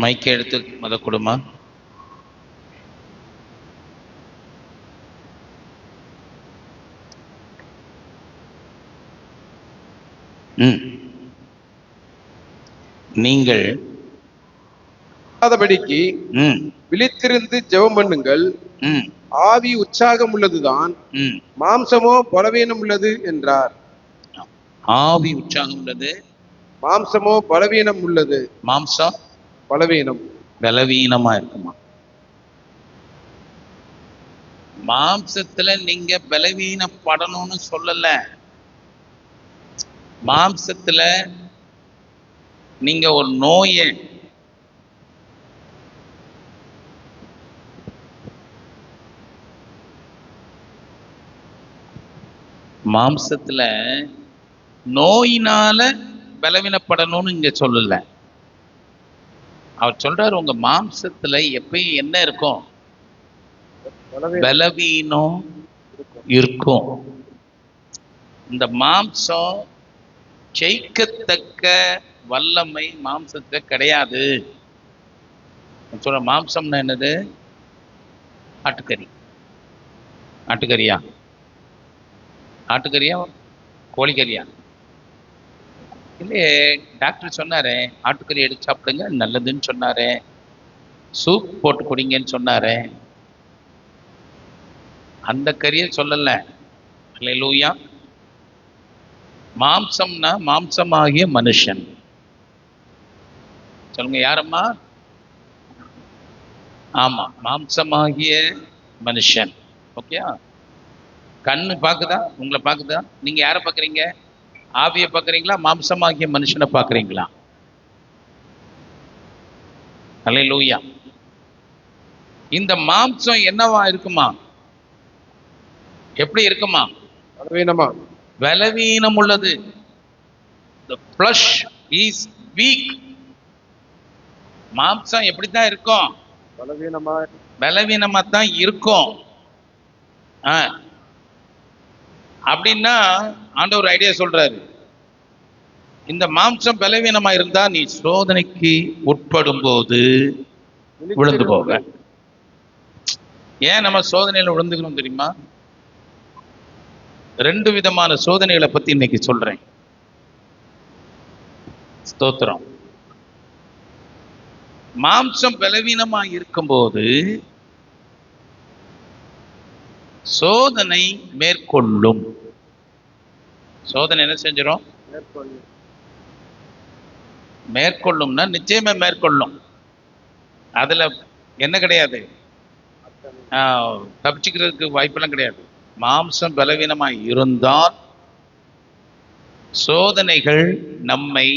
மைக்கை எடுத்து கொடுமா. நீங்கள் விழித்திருந்து ஜெபம் பண்ணுங்கள். ஆவி உற்சாகம் உள்ளதுதான், மாம்சமோ பலவீனம் உள்ளது என்றார். ஆவி உற்சாகம் உள்ளது, மாம்சமோ பலவீனம் உள்ளது. மாம்சம் பலவீனம், பலவீனமா இருக்குமா? மாம்சத்துல நீங்க பலவீனப்படணும்னு சொல்லல. மாம்சத்துல நீங்க ஒரு நோயை மாம்சத்துல நோயினால பலவீனப்படணும்னு இங்க சொல்லல. அவர் சொல்றாரு உங்க மாம்சத்துல எப்பயும் என்ன இருக்கும்? பலவீனம் இருக்கும். இந்த மாம்சம் ஜெயிக்கத்தக்க வல்லமை மாம்சத்துல கிடையாது. சொல்ற மாம்சம்னா என்னது? ஆட்டுக்கறி. ஆட்டுக்கறியா? ஆட்டுக்கறியா கோழிக்கறியா? இல்லையே, டாக்டர் சொன்னாரு ஆட்டுக்கறி எடுத்து சாப்பிடுங்க நல்லதுன்னு சொன்னாரு. சூப் போட்டு குடிங்கன்னு சொன்னாரு. அந்த கறியை சொல்லல. அல்லேலூயா. மாம்சம்னா மாம்சமாகிய மனுஷன். சொல்லுங்க, யாரம்மா? ஆமா, மாம்சமாகிய மனுஷன். ஓகே, கண்ணு பாக்குதா? உங்களை பாக்குதா? நீங்க யாரை பாக்குறீங்க? ஆவியை பாக்குறீங்களா, மாம்சமாகிய மனுஷனை பாக்குறீங்களா? அல்லேலூயா. இந்த மாம்சம் என்னவா இருக்குமா? எப்படி இருக்குமா? பலவீனமா, பலவீனம் உள்ளது. The flesh is weak. மாம்சம் எப்படித்தான் இருக்கும்? பலவீனமா தான் இருக்கும். அப்படின்னா ஆண்டவர் ஐடியா சொல்றாரு, இந்த மாம்சம் பலவீனமா இருந்தா நீ சோதனைக்கு உட்படும் போது விழுந்து போக. ஏன் நம்ம சோதனையில விழுந்துக்கிறோம் தெரியுமா? 2 விதமான சோதனைகளை பத்தி இன்னைக்கு சொல்றேன். ஸ்தோத்திரம். மாம்சம் பலவீனமா இருக்கும்போது சோதனை மேற்கொள்ளும். சோதனை என்ன செஞ்சிடும்? மேற்கொள்ளும்னா நிச்சயமா மேற்கொள்ளும். அதுல என்ன கிடையாது, தப்பிச்சுக்கிறதுக்கு வாய்ப்பெல்லாம் கிடையாது. மாம்சம் பலவீனமா இருந்தால் சோதனைகள் நம்மை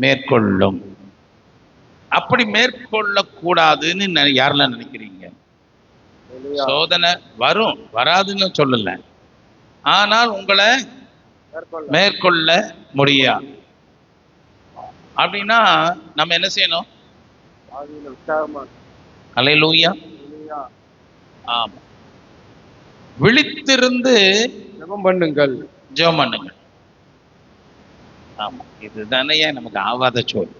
மேற்கொள்ளும். அப்படி மேற்கொள்ளக்கூடாதுன்னு யாரெல்லாம் நினைக்கிறீங்க? சோதனை வரும், வராதுன்னு சொல்லல, ஆனால் உங்களை மேற்கொள்ள முடியாது. அப்படின்னா நம்ம என்ன செய்யணும்? அல்லேலூயா. ஆமா, விழித்திருந்து ஜெபம் பண்ணுங்கள். ஜெபம் பண்ணுங்கள். ஆமா, இதுதானே நமக்கு ஆவாத சொல்.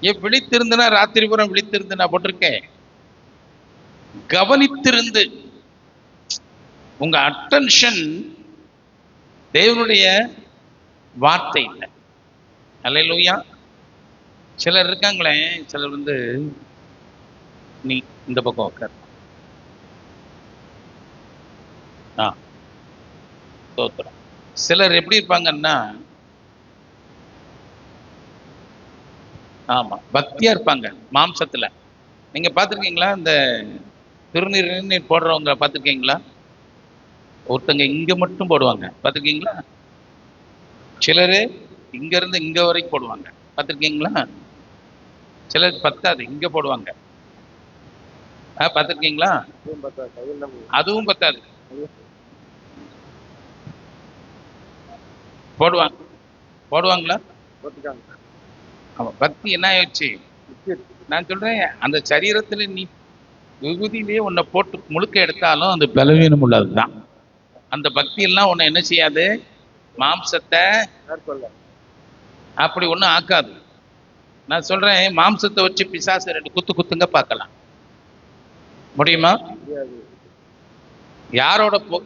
ஏன் விழித்திருந்துனா ராத்திரி பூரா விழித்திருந்து நான் போட்டிருக்கேன். கவனித்திருந்து உங்க அட்டென்ஷன் தேவனுடைய வார்த்தை இல்லை. அல்லேலூயா. சிலர் இருக்காங்களே, சிலர் நீ இந்த பக்கம் உட்கார். ஸ்தோத்திரம். சிலர் எப்படி இருப்பாங்கன்னா, ஆமா பக்தியா இருப்பாங்க மாம்சத்துல. நீங்க பாத்திருக்கீங்களா? இந்த திருநீர் போடுறவங்க பாத்திருக்கீங்களா? ஒருத்தங்க இங்க மட்டும் போடுவாங்க, பாத்திருக்கீங்களா? சிலரு இங்க இருந்து இங்க வரைக்கும் போடுவாங்க, பாத்திருக்கீங்களா? சிலருக்கு பத்தாது, இங்க போடுவாங்க, பாத்திருக்கீங்களா? அதுவும் பத்தாது, போடுவாங்களா? பக்தி என்ன ஆயிடுச்சு? நான் சொல்றேன், அந்த சரீரத்துல நீ விபூதியிலேயே உன்னை போட்டு முழுக்க எடுத்தாலும் அந்த பலவீனம் உள்ளதுதான். அந்த பக்தி எல்லாம் உன்னை என்ன செய்யாது? மாம்சத்தை அப்படி ஒன்றும் ஆக்காது. நான் சொல்றேன், மாம்சத்தை வச்சு பிசாசு 2 குத்து குத்துங்க பார்க்கலாம். முடியுமா?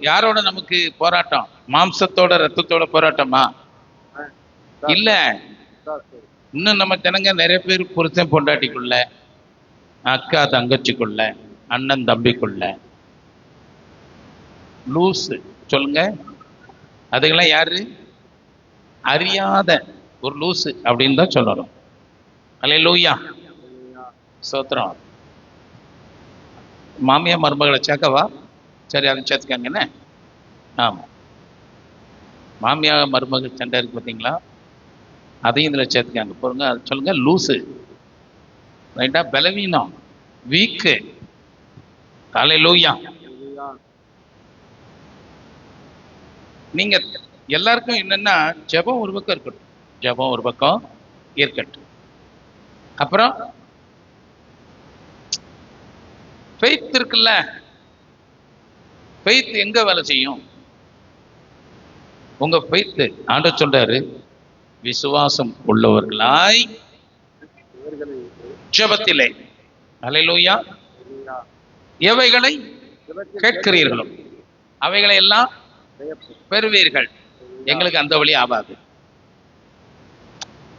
யாரோட நமக்கு போராட்டம்? மாம்சத்தோட ரத்தத்தோட போராட்டமா? இல்ல. இன்னும் நம்ம ஜனங்க நிறைய பேர் புருஷன் பொண்டாட்டிக்குள்ள, அக்கா தங்கச்சிக்குள்ள, அண்ணன் தம்பிக்குள்ள லூசு சொல்லுங்க. அதுக்கெல்லாம் யாரு? அறியாத ஒரு லூசு அப்படின்னு தான் சொல்லணும். அல்லேலூயா, ஸ்தோத்திரம். மாமியா மருமகளை சேர்க்கவா? சரி, அதை சேர்த்துக்காங்கண்ணே. ஆமாம், மாமியா மருமகள் சண்டை இருக்கு பார்த்தீங்களா, அதையும் இதில் சேர்த்துக்காங்க. போருங்க, அது சொல்லுங்க, லூசு. ரைட்டா? பலவீனம், வீக்கு. அல்லேலூயா. நீங்க எல்லாருக்கும் என்னன்னா, ஜெபம் ஒரு பக்கம் இருக்கட்டும், ஜெபம் ஒரு பக்கம் இருக்கட்டும். அப்புறம் ஃபெய்த் இருக்குல்ல, ஃபெய்த் எங்க வேலை செய்யும்? உங்க ஃபெய்த் ஆண்டவர் சொல்றாரு, விசுவாசம் உள்ளவர்களாய் ஜெபத்திலே, அல்லேலூயா, எவைகளை கேட்கிறீர்களோ அவைகளை எல்லாம் பெறுவீர்கள். எங்களுக்கு அந்த வழி ஆகாது.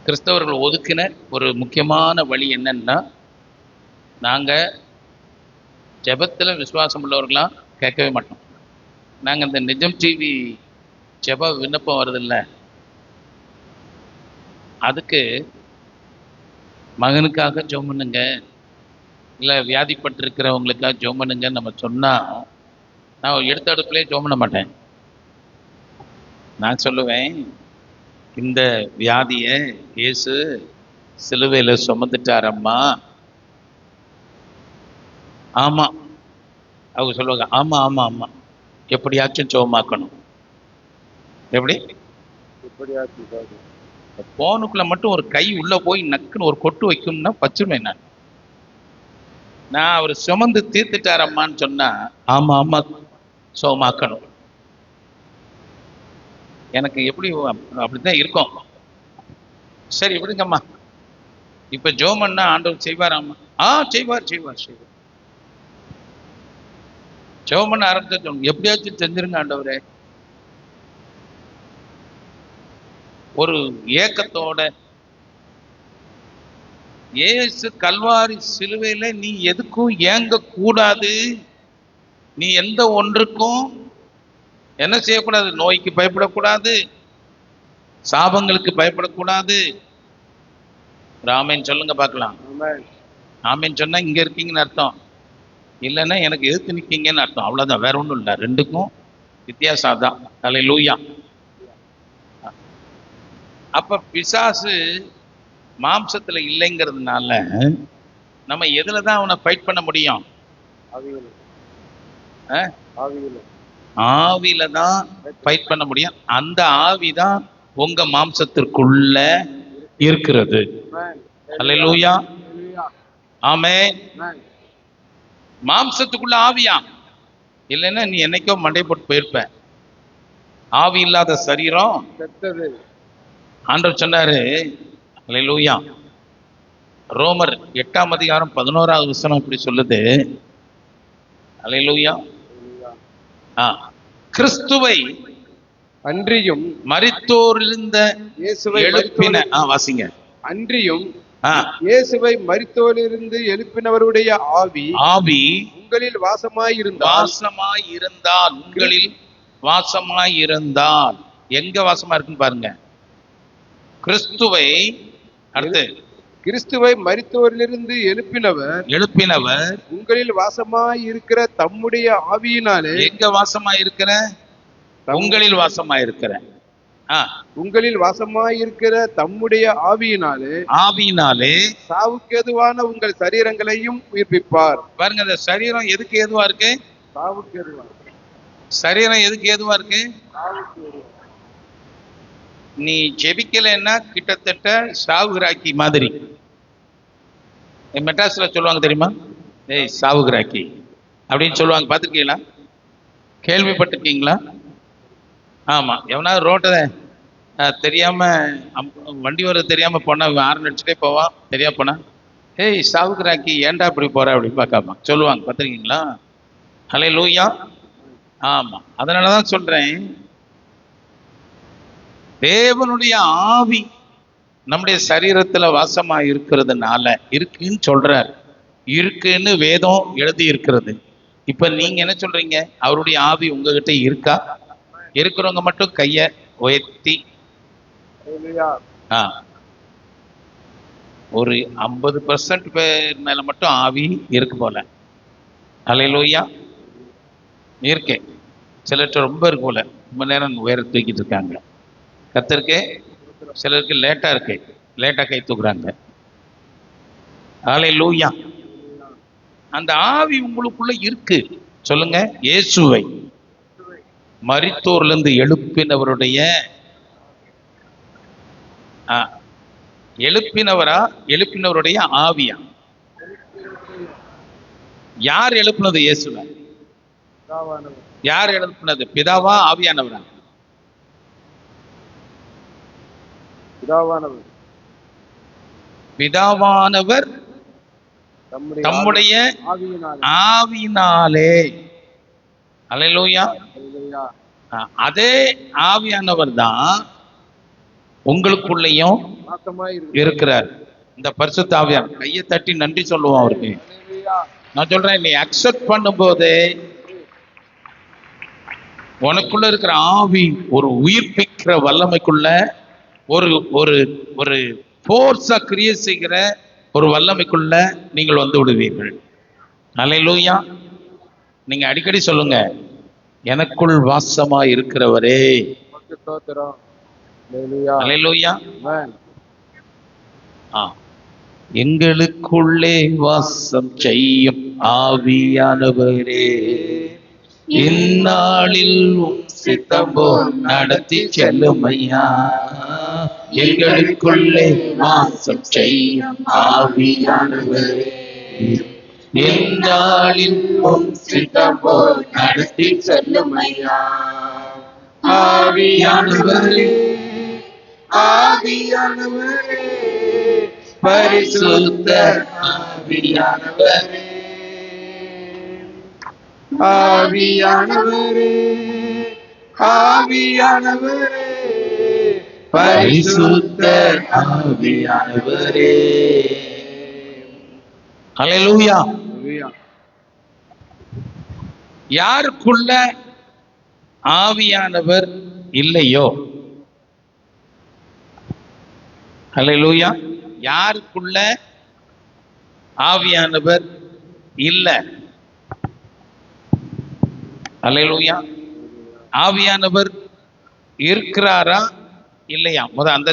கிறிஸ்தவர்கள் ஒதுக்கின ஒரு முக்கியமான வழி என்னன்னா, நாங்க ஜெபத்துல விசுவாசம் உள்ளவர்களாம் கேட்கவே மாட்டோம். நாங்க இந்த நிஜம் டிவி ஜெப விண்ணப்பம் வருதில்ல, அதுக்கு மகனுக்காக ஜெபம் பண்ணுங்க, இல்லை வியாதிப்பட்டிருக்கிறவங்களுக்காக ஜெபம் பண்ணுங்கன்னு நம்ம சொன்னா, நான் எடுத்த அடுப்புலேயே ஜெபம் பண்ண மாட்டேன். நான் சொல்லுவேன், இந்த வியாதியை இயேசு சிலுவையில சுமந்துட்டாரம்மா. ஆமா, அவங்க சொல்லுவாங்க, ஆமா ஆமா ஆமா, எப்படியாச்சும் சுகமாக்கணும். எப்படி? போனுக்குள்ள மட்டும் ஒரு கை உள்ள போய் நக்குன்னு ஒரு கொட்டு வைக்கும்னா பச்சுருவேன். நான் அவர் சுமந்து தீர்த்துட்டாரம்மான்னு சொன்னா, ஆமா ஆமா சுகமாக்கணும். எனக்கு எப்படி அப்படித்தான் இருக்கும். சரி விடுங்கம்மா, இப்ப ஜோமன்னா ஆண்டவர் செய்வாராம்மா? செய்வார் செய்வார் செய்வார். ஜோமன் ஆரம்பிச்சு எப்படியாச்சும் செஞ்சிருங்க ஆண்டவரே. ஒரு ஏக்கத்தோட, இயேசு கல்வாரி சிலுவையில நீ எதுக்கும் ஏங்க கூடாது, நீ எந்த ஒன்றுக்கும் என்ன செய்யக்கூடாது? நோய்க்கு பயப்படக்கூடாது, சாபங்களுக்கு பயப்படக்கூடாது. ஆமென் சொல்லுங்க பார்க்கலாம். ஆமென் சொன்னா இங்க இருக்கீங்கன்னு அர்த்தம், இல்லைன்னா எனக்கு எதிர்த்து நிற்கீங்கன்னு அர்த்தம். அவ்வளவுதான், வேற ஒன்றும் இல்லை. ரெண்டுக்கும் வித்தியாசம் தான். அல்லேலூயா. அப்ப பிசாசு மாம்சத்துல இல்லைங்கிறதுனால நம்ம எதுலதான் அவனை ஃபைட் பண்ண முடியும்? ஆவியில தான் ஃபைட் பண்ண முடியும். அந்த ஆவிதான் உங்க மாம்சத்திற்குள்ள இருக்கிறது. அல்லேலூயா, ஆமென். மாம்சத்துக்குள்ள ஆவியா இல்லைன்னா நீ என்னைக்கோ மண்டை போட்டு போயிருப்ப. ஆவி இல்லாத சரீரம் ஆண்டவர் சொன்னாரு. அல்லேலூயா. ரோமர் 8ஆம் அதிகாரம் 11வது வசனம் இப்படி சொல்லுது. அல்லேலூயா. கிறிஸ்துவை அன்றியும் மரித்தோரிலிருந்த இயேசுவை எழுப்பின, வாசிங்க. அன்றியும் இயேசுவை மரித்தோரிலிருந்து எழுப்பினவருடைய ஆவி உங்களில் வாசமாயிருந்தால் உங்களில் வாசமாயிருந்தால். எங்க வாசமா இருக்குன்னு பாருங்க. கிறிஸ்துவை, அடுத்து கிறிஸ்துவை மரித்தோரிலிருந்து எழுப்பினவர் உங்களில் வாசமாயிருக்கிற தம்முடைய ஆவியினாலே. எங்க வாசமாயிருக்கிற? உங்களில் வாசமாயிருக்கிற. உங்களில் வாசமாயிருக்கிற தம்முடைய ஆவியினாலே சாவுக்கேதுவான உங்கள் சரீரங்களையும் உயிர்ப்பிப்பார். பாருங்க, அந்த சரீரம் எதுக்கு ஏதுவா இருக்கு? சாவுக்கு ஏதுவா. சரீரம் எதுக்கு ஏதுவா இருக்கு? நீ ஜெபிக்கலைன்னா கிட்டத்தட்ட சாவுகிராக்கி மாதிரி. மெட்ராஸ்ல சொல்லுவாங்க தெரியுமா, ஏய் சாவுகிராக்கி அப்படின்னு சொல்லுவாங்க. பார்த்துருக்கீங்களா? கேள்விப்பட்டிருக்கீங்களா? ஆமா. எவனாவது ரோட்டை தெரியாம வண்டி வர தெரியாம போனா ஆரன் அடிச்சுட்டே போவான். தெரியா போனா, ஏய் சாவுக்குறாக்கி ஏன்டா இப்படி போற அப்படின்னு பார்க்காம சொல்லுவாங்க. பார்த்துருக்கீங்களா? ஹல்லேலூயா. ஆமா, அதனாலதான் சொல்றேன், தேவனுடைய ஆவி நம்முடைய சரீரத்துல வாசமா இருக்கிறதுனால இருக்குன்னு சொல்றார். இருக்குன்னு வேதம் எழுதி இருக்கிறது. இப்ப நீங்க என்ன சொல்றீங்க? அவருடைய ஆவி உங்ககிட்ட இருக்கா? இருக்கிறவங்க மட்டும் கைய உயர்த்தி. ஒரு 50% பேர் மேல மட்டும் ஆவி இருக்கு போல. ஹல்லேலூயா. இருக்கே. சிலர்கிட்ட ரொம்ப இருக்கு போல, ரொம்ப நேரம் உயர தூக்கிட்டு இருக்காங்க. கர்த்தருக்கு. சிலருக்கு லேட்டா இருக்கு, லேட்டா கை தூக்குறாங்க. ஹல்லேலூயா. அந்த ஆவி உங்களுக்குள்ள இருக்கு. சொல்லுங்க, இயேசுவை மரித்தோர்ல இருந்து எழுப்பினவருடைய எழுப்பினவருடைய ஆவியா? யார் எழுப்பினது? இயேசுவை யார் எழுப்பினது? பிதாவா ஆவியானவரா? பிதாவானவர் தம்முடைய ஆவியினாலே. அல்லேலூயா. அதே ஆவியானவர் தான் உங்களுக்குள்ளேயும் இருக்கிறார். இந்த பரிசுத்த ஆவியான் கையை தட்டி நன்றி சொல்லுவோம் அவருக்கு. நான் சொல்றேன், நீ அக்செப்ட் பண்ணும்போது உனக்குள்ள இருக்கிற ஆவி ஒரு உயிர்ப்பிக்கிற வல்லமைக்குள்ள ஒரு ஒரு ஒரு போர்ஸா கிரியேட் செய்கிற ஒரு வல்லமைக்குள்ள நீங்கள் வந்து விடுவீர்கள். அல்லேலூயா. நீங்க அடிக்கடி சொல்லுங்க, எனக்குள் வாசமா இருக்கிறவரே. அல்லேலூயா. எங்களுக்குள்ளே வாசம் செய்யும் ஆவியானவரே, இந்நாளில் சித்தம்போ நடத்தி செல்லுமையா. எங்களுக்குள்ளே வாசம் செய்யும் ஆவியானவரே, இந்நாளில் சித்தம்போ நடத்தி செல்லுமையா. ஆவியானவரே, ஆவியானவரே, பரிசுத்த ஆவியானவரே, ஆவியானவரே, ஆவியானவரே, பரிசுத்த ஆவியானவரே. ஹல்லேலூயா. யாருக்குள்ள ஆவியானவர் இல்லையோ, ஹல்லேலூயா, யாருக்குள்ள ஆவியானவர் இல்ல, ஹல்லேலூயா, ஆவியானவர் இருக்கிறாரா இல்லையா? அந்த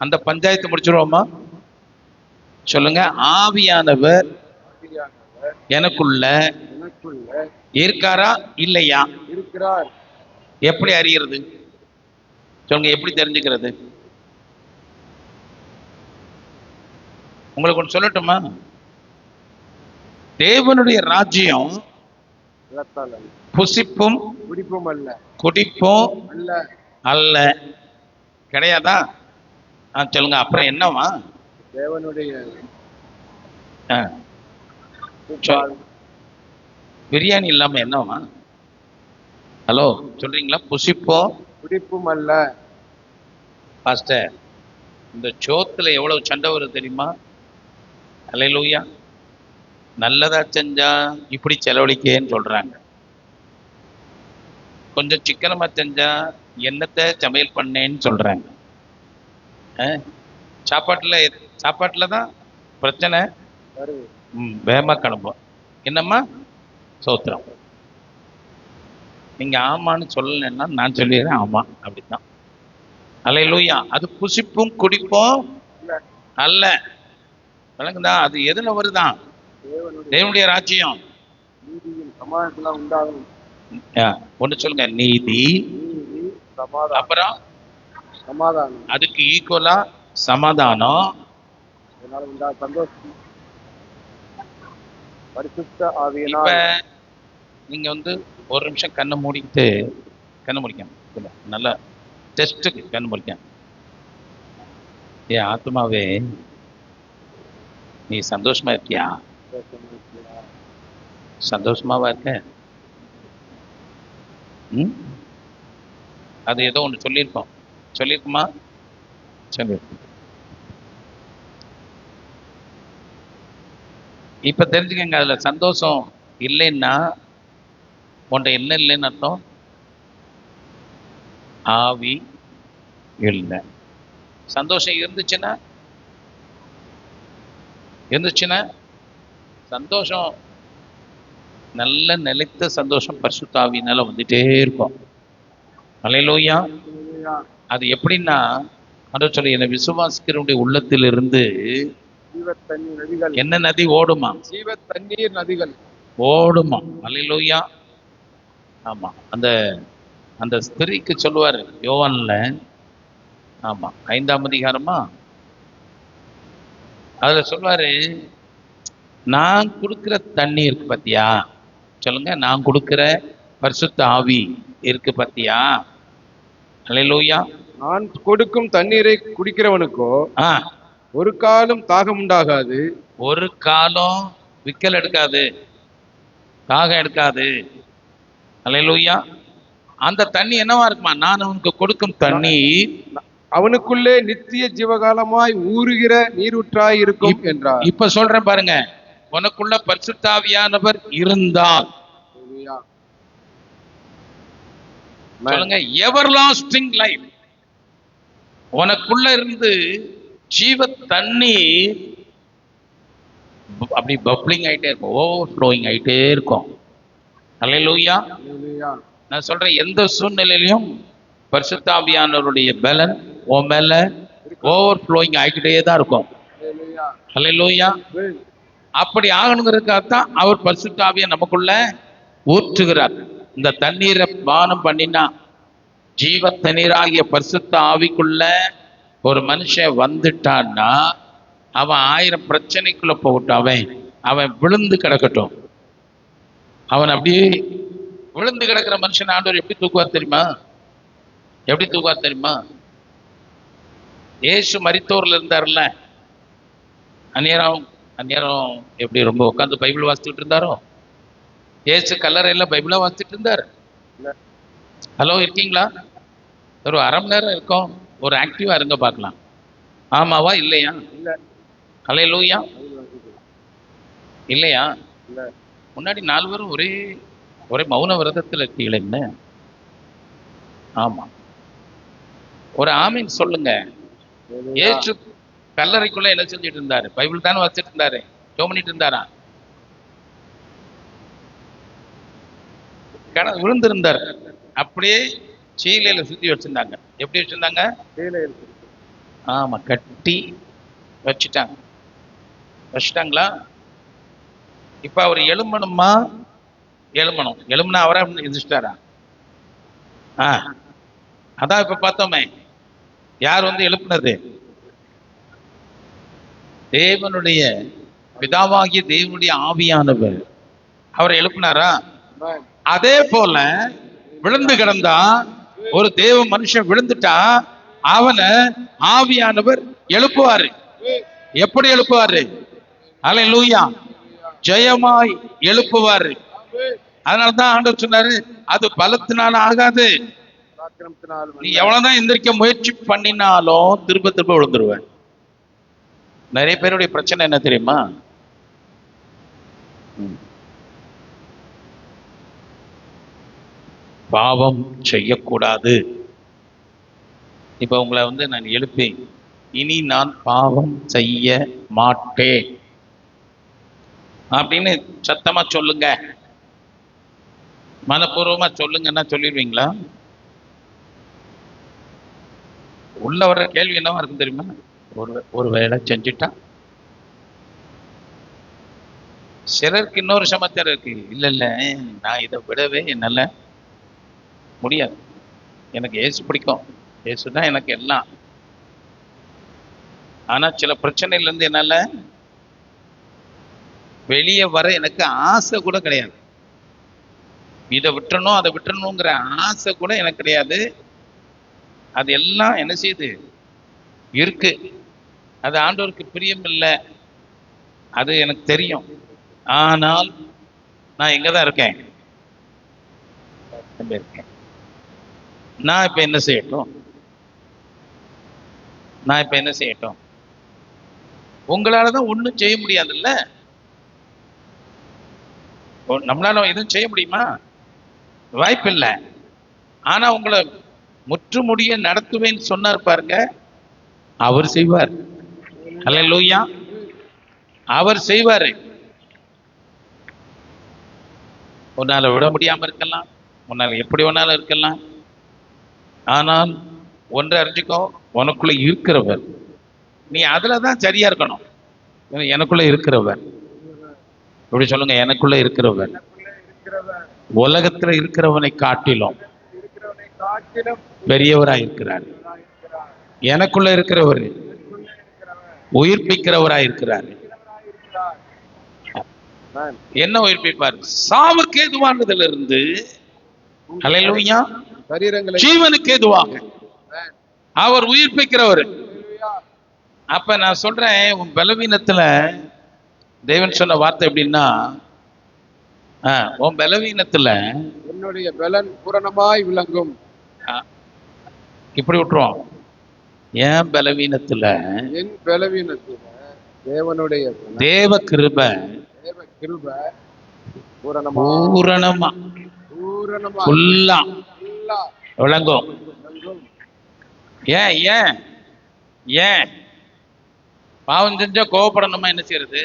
அந்த பஞ்சாயத்து முடிச்சிருவோமா? சொல்லுங்க, ஆவியானவர் எனக்குள்ள இருக்காரா இல்லையா? இருக்கிறார். எப்படி அறிகிறது? சொல்லுங்க, எப்படி தெரிஞ்சுக்கிறது? உங்களுக்கு ஒன்று சொல்லட்டுமா? தேவனுடைய ராஜ்யம் புசிப்பும் குடிப்பும் அல்ல, குடிப்பும் அல்ல, அல்ல, கிடையாதா? சொல்லுங்க, அப்புறம் என்னவா? தேவனுடைய பிரியாணி இல்லாம என்னவா? ஹலோ, சொல்றீங்களா? புசிப்போ குடிப்பும் அல்ல. பாஸ்டர், இந்த சோத்துல எவ்வளவு சண்டை வருது தெரியுமா? அல்லேலூயா. நல்லதா செஞ்சா இப்படி செலவழிக்கேன்னு சொல்றாங்க, கொஞ்சம் சிக்கனமா செஞ்சா என்னத்தை சமையல் பண்ணேன்னு சொல்றாங்க. சாப்பாட்டுல தான் பிரச்சனை. வேகமா கிளம்பும். என்னம்மா சோத்திரம்? நீங்க ஆமான்னு சொல்லலைன்னா நான் சொல்லிடுறேன் ஆமா, அப்படித்தான். அல்லேலூயா. அது புசிப்பும் குடிப்பும் அல்ல. விளங்குதா? அது எதுல வருதான்? தேவனுடைய ராஜ்யம். ஒன்று சொல்லுங்க, நீதி, அப்புறம் சமாதானம், அதுக்கு ஈக்குவலா சமாதானம். இப்ப நீங்க ஒரு நிமிஷம் கண்ணை மூடிக்கிட்டு, கண்ணை முடிக்கணும், நல்லா டெஸ்ட்டுக்கு கண்ணு முடிக்கணும். என் ஆத்மாவே நீ சந்தோஷமா இருக்கியா? சந்தோஷமாவா இருக்க? ம், அது ஏதோ ஒன்று சொல்லியிருக்குமா? சொல்லியிருக்கோம். இப்ப தெரிஞ்சுக்கங்க, அதுல சந்தோஷம் இல்லைன்னா உன்ட்ட என்ன இல்லைன்னு அர்த்தம்? ஆவி இல்லை. சந்தோஷம் இருந்துச்சுன்னா சந்தோஷம் நல்ல நிலைத்த சந்தோஷம் பரிசுத்த ஆவியினால வந்துட்டே இருக்கும். அல்லேலூயா. அது எப்படின்னா ஆண்டவர் சொல்லி, என்னை விசுவாசிக்கிறவனுடைய உள்ளத்திலிருந்து என்ன நதி ஓடுமா? ஜீவ தண்ணீர் நதிகள் ஓடுமா. அல்லேலூயா. ஆமா, அந்த அந்த ஸ்திரீக்கு சொல்லுவாரு யோவான்ல, ஆமா 5ஆம் அதிகாரமா, அதுல சொல்லுவாரு, நான் கொடுக்கிற தண்ணி இருக்கு பாத்தியா? சொல்லுங்க, நான் கொடுக்கிற பரிசுத்த ஆவி இருக்கு பாத்தியா? அல்லேலூயா. நான் கொடுக்கும் தண்ணீரை குடிக்கிறவனுக்கோ ஒரு காலம் தாகம் உண்டாகாது. ஒரு காலம் விக்கல் எடுக்காது, தாகம் எடுக்காது. அல்லேலூயா. அந்த தண்ணி என்னவா இருக்குமா? நான் அவனுக்கு கொடுக்கும் தண்ணி அவனுக்குள்ளே நித்திய ஜீவகாலமாய் ஊறுகிற நீரூற்றாய் இருக்கும் என்றார். இப்ப சொல்றேன் பாருங்க, உனக்குள்ள பரிசுத்த ஆவியானவர் இருந்தால், சொல்லுங்க, எவர்லாஸ்டிங் லைஃப் உனக்குள்ள இருந்து ஜீவ தண்ணி அப்படி பப்ளிங் ஆயிட்டே இருக்கும், ஓவர் ஃப்ளோயிங் ஆயிட்டே இருக்கும். அல்லேலூயா. நான் சொல்றேன், எந்த சூழ்நிலையிலும் பரிசுத்த ஆவியானவருடைய பலன் உன் மேல ஓவர் ஃப்ளோயிங் ஆகிக்கிட்டே தான் இருக்கும். அல்லேலூயா. அப்படி ஆகணுங்கிறதுக்காகத்தான் அவர் பரிசுத்த ஆவியை நமக்குள்ள ஊற்றுகிறார். இந்த தண்ணீரை பானம் பண்ணினா, ஜீவ தண்ணீராகிய பரிசுத்த ஆவிக்குள்ள ஒரு மனுஷன் வந்துட்டான்னா, அவன் 1000 பிரச்சனைக்குள்ள போகட்டும், அவன் விழுந்து கிடக்கட்டும். அவன் அப்படியே விழுந்து கிடக்கிற மனுஷன் ஆண்டவர் எப்படி தூக்குவார் தெரியுமா? எப்படி தூக்குவார் தெரியுமா? ஏசு மரித்தோர்ல இருந்தார்ல, அந்நேரம் எப்படி ரொம்ப உட்காந்து பைபிள் வாசிச்சுட்டு இருந்தாரோ? ஏசு கல்லறையில பைபிளா வாசிச்சுட்டு இருந்தார். ஹலோ, இருக்கீங்களா? ஒரு 1/2 மணி நேரம் இருக்கும், ஒரு ஆக்டிவா இருங்க பார்க்கலாம். ஆமாவா இல்லையா? அல்லேலூயா. இல்லையா? முன்னாடி 4 பேரும் ஒரே மௌன விரதத்தில் இருக்கீங்களே என்ன? ஆமா, ஒரு ஆமீன் சொல்லுங்க. ஏசு கல்லறைக்குள்ள என்ன செஞ்சுட்டு இருந்தாரு? பைபிள் தானே வச்சுட்டு இருந்தாரு, ஜெபம் பண்ணிட்டு இருந்தாரா? விழுந்திருந்தார். அப்படியே சீலையில சுத்தி வச்சிருந்தாங்க. எப்படி வச்சிருந்தாங்க? ஆமா, கட்டி வச்சுட்டாங்களா? இப்ப அவர் எழும்பணுமா? எழும்புனா அவரா எந்திரிச்சிட்டாரா? அதான் இப்ப பார்த்தோமே, யார் வந்து எழுப்புனது? தேவனுடைய பிதாவாகிய தேவனுடைய ஆவியானவர் அவரை எழுப்பினாரா? அதே போல விழுந்து கிடந்தா, ஒரு தேவ மனுஷன் விழுந்துட்டா அவனை ஆவியானவர் எழுப்புவாரு. எப்படி எழுப்புவாரு? அல்லேலூயா. ஜெயமாய் எழுப்புவாரு. அதனாலதான் ஆண்டவர் சொன்னாரு, அது பலத்தினால ஆகாது, நீ எவ்வளவுதான் எந்திரிக்க முயற்சி பண்ணினாலும் திரும்ப திரும்ப விழுந்துருவேன். நிறைய பேருடைய பிரச்சனை என்ன தெரியுமா? பாவம் செய்யக்கூடாது. இப்ப உங்களை வந்து நான் எழுப்பி, இனி நான் பாவம் செய்ய மாட்டேன் அப்படின்னு சத்தமா சொல்லுங்க, மனப்பூர்வமா சொல்லுங்கன்னா சொல்லிடுவீங்களா? உள்ள வர்ற கேள்வி என்னவா இருக்கும் தெரியுமா? ஒரு வேளை செஞ்சுட்டா. சிலருக்கு இன்னொரு சமாச்சாரம் இருக்கு, இல்ல நான் இதை விடவே என்னால முடியாது, எனக்கு ஏசு பிடிக்கும், ஏசுதான் எனக்கு எல்லாம். ஆனா சில பிரச்சனையில இருந்து என்னால வெளியே வர எனக்கு ஆசை கூட கிடையாது. இதை விட்டுறணும் அதை விட்டுறணுங்கிற ஆசை கூட எனக்கு கிடையாது. அது எல்லாம் என்ன செய்யுது? இருக்கு. அது ஆண்டவருக்கு பிரியம் இல்லை, அது எனக்கு தெரியும். ஆனால் நான் எங்க தான் இருக்கேன்? நான் இப்ப என்ன செய்யட்டும்? நான் இப்ப என்ன செய்யட்டும்? உங்களாலதான் ஒண்ணும் செய்ய முடியாதுல்ல. நம்மளால எதுவும் செய்ய முடியுமா? வாய்ப்பு இல்லை. ஆனா உங்களை முற்றுமுடிய நடத்துவேன்னு சொன்னார் பாருங்க, அவர் செய்வார். அல்லேலூயா, அவர் செய்வாரு. உன்னால விட முடியாம இருக்கலாம், உன்னால எப்படி வேணாலும் இருக்கலாம். ஆனால் ஒன்றை அறிஞ்சுக்கோ, உனக்குள்ள இருக்கிறவர், நீ அதுலதான் சரியா இருக்கணும். எனக்குள்ள இருக்கிறவர், இப்படி சொல்லுங்க, எனக்குள்ள இருக்கிறவர் உலகத்துல இருக்கிறவனை காட்டிலும் பெரியவராய் இருக்கிறார். எனக்குள்ள இருக்கிறவர் உயிர்ப்பிக்கிறவராய் இருக்கிறார். என்ன உயிர்ப்பிப்பார்? சாவுக்கு ஏதுவானதுல இருந்து அல்லேலூயா ஜீவனுக்கு ஏதுவாக அவர் உயிர்ப்பிக்கிறவர். அப்ப நான் சொல்றேன், உன் பலவீனத்துல தேவன் சொன்ன வார்த்தை எப்படின்னா, உன் பலவீனத்துல என்னுடைய பலன் பூரணமாய் விளங்கும். இப்படி விட்டுருவோம். என் பலவீனத்துல, என் பலவீனத்துல தேவனுடைய தேவ கிருபை பூரணமா ஃபுல்லா விளங்கும். ஏன் ஏன் ஏன் பாவம் செஞ்சா கோவப்படணுமா? என்ன செய்யறது?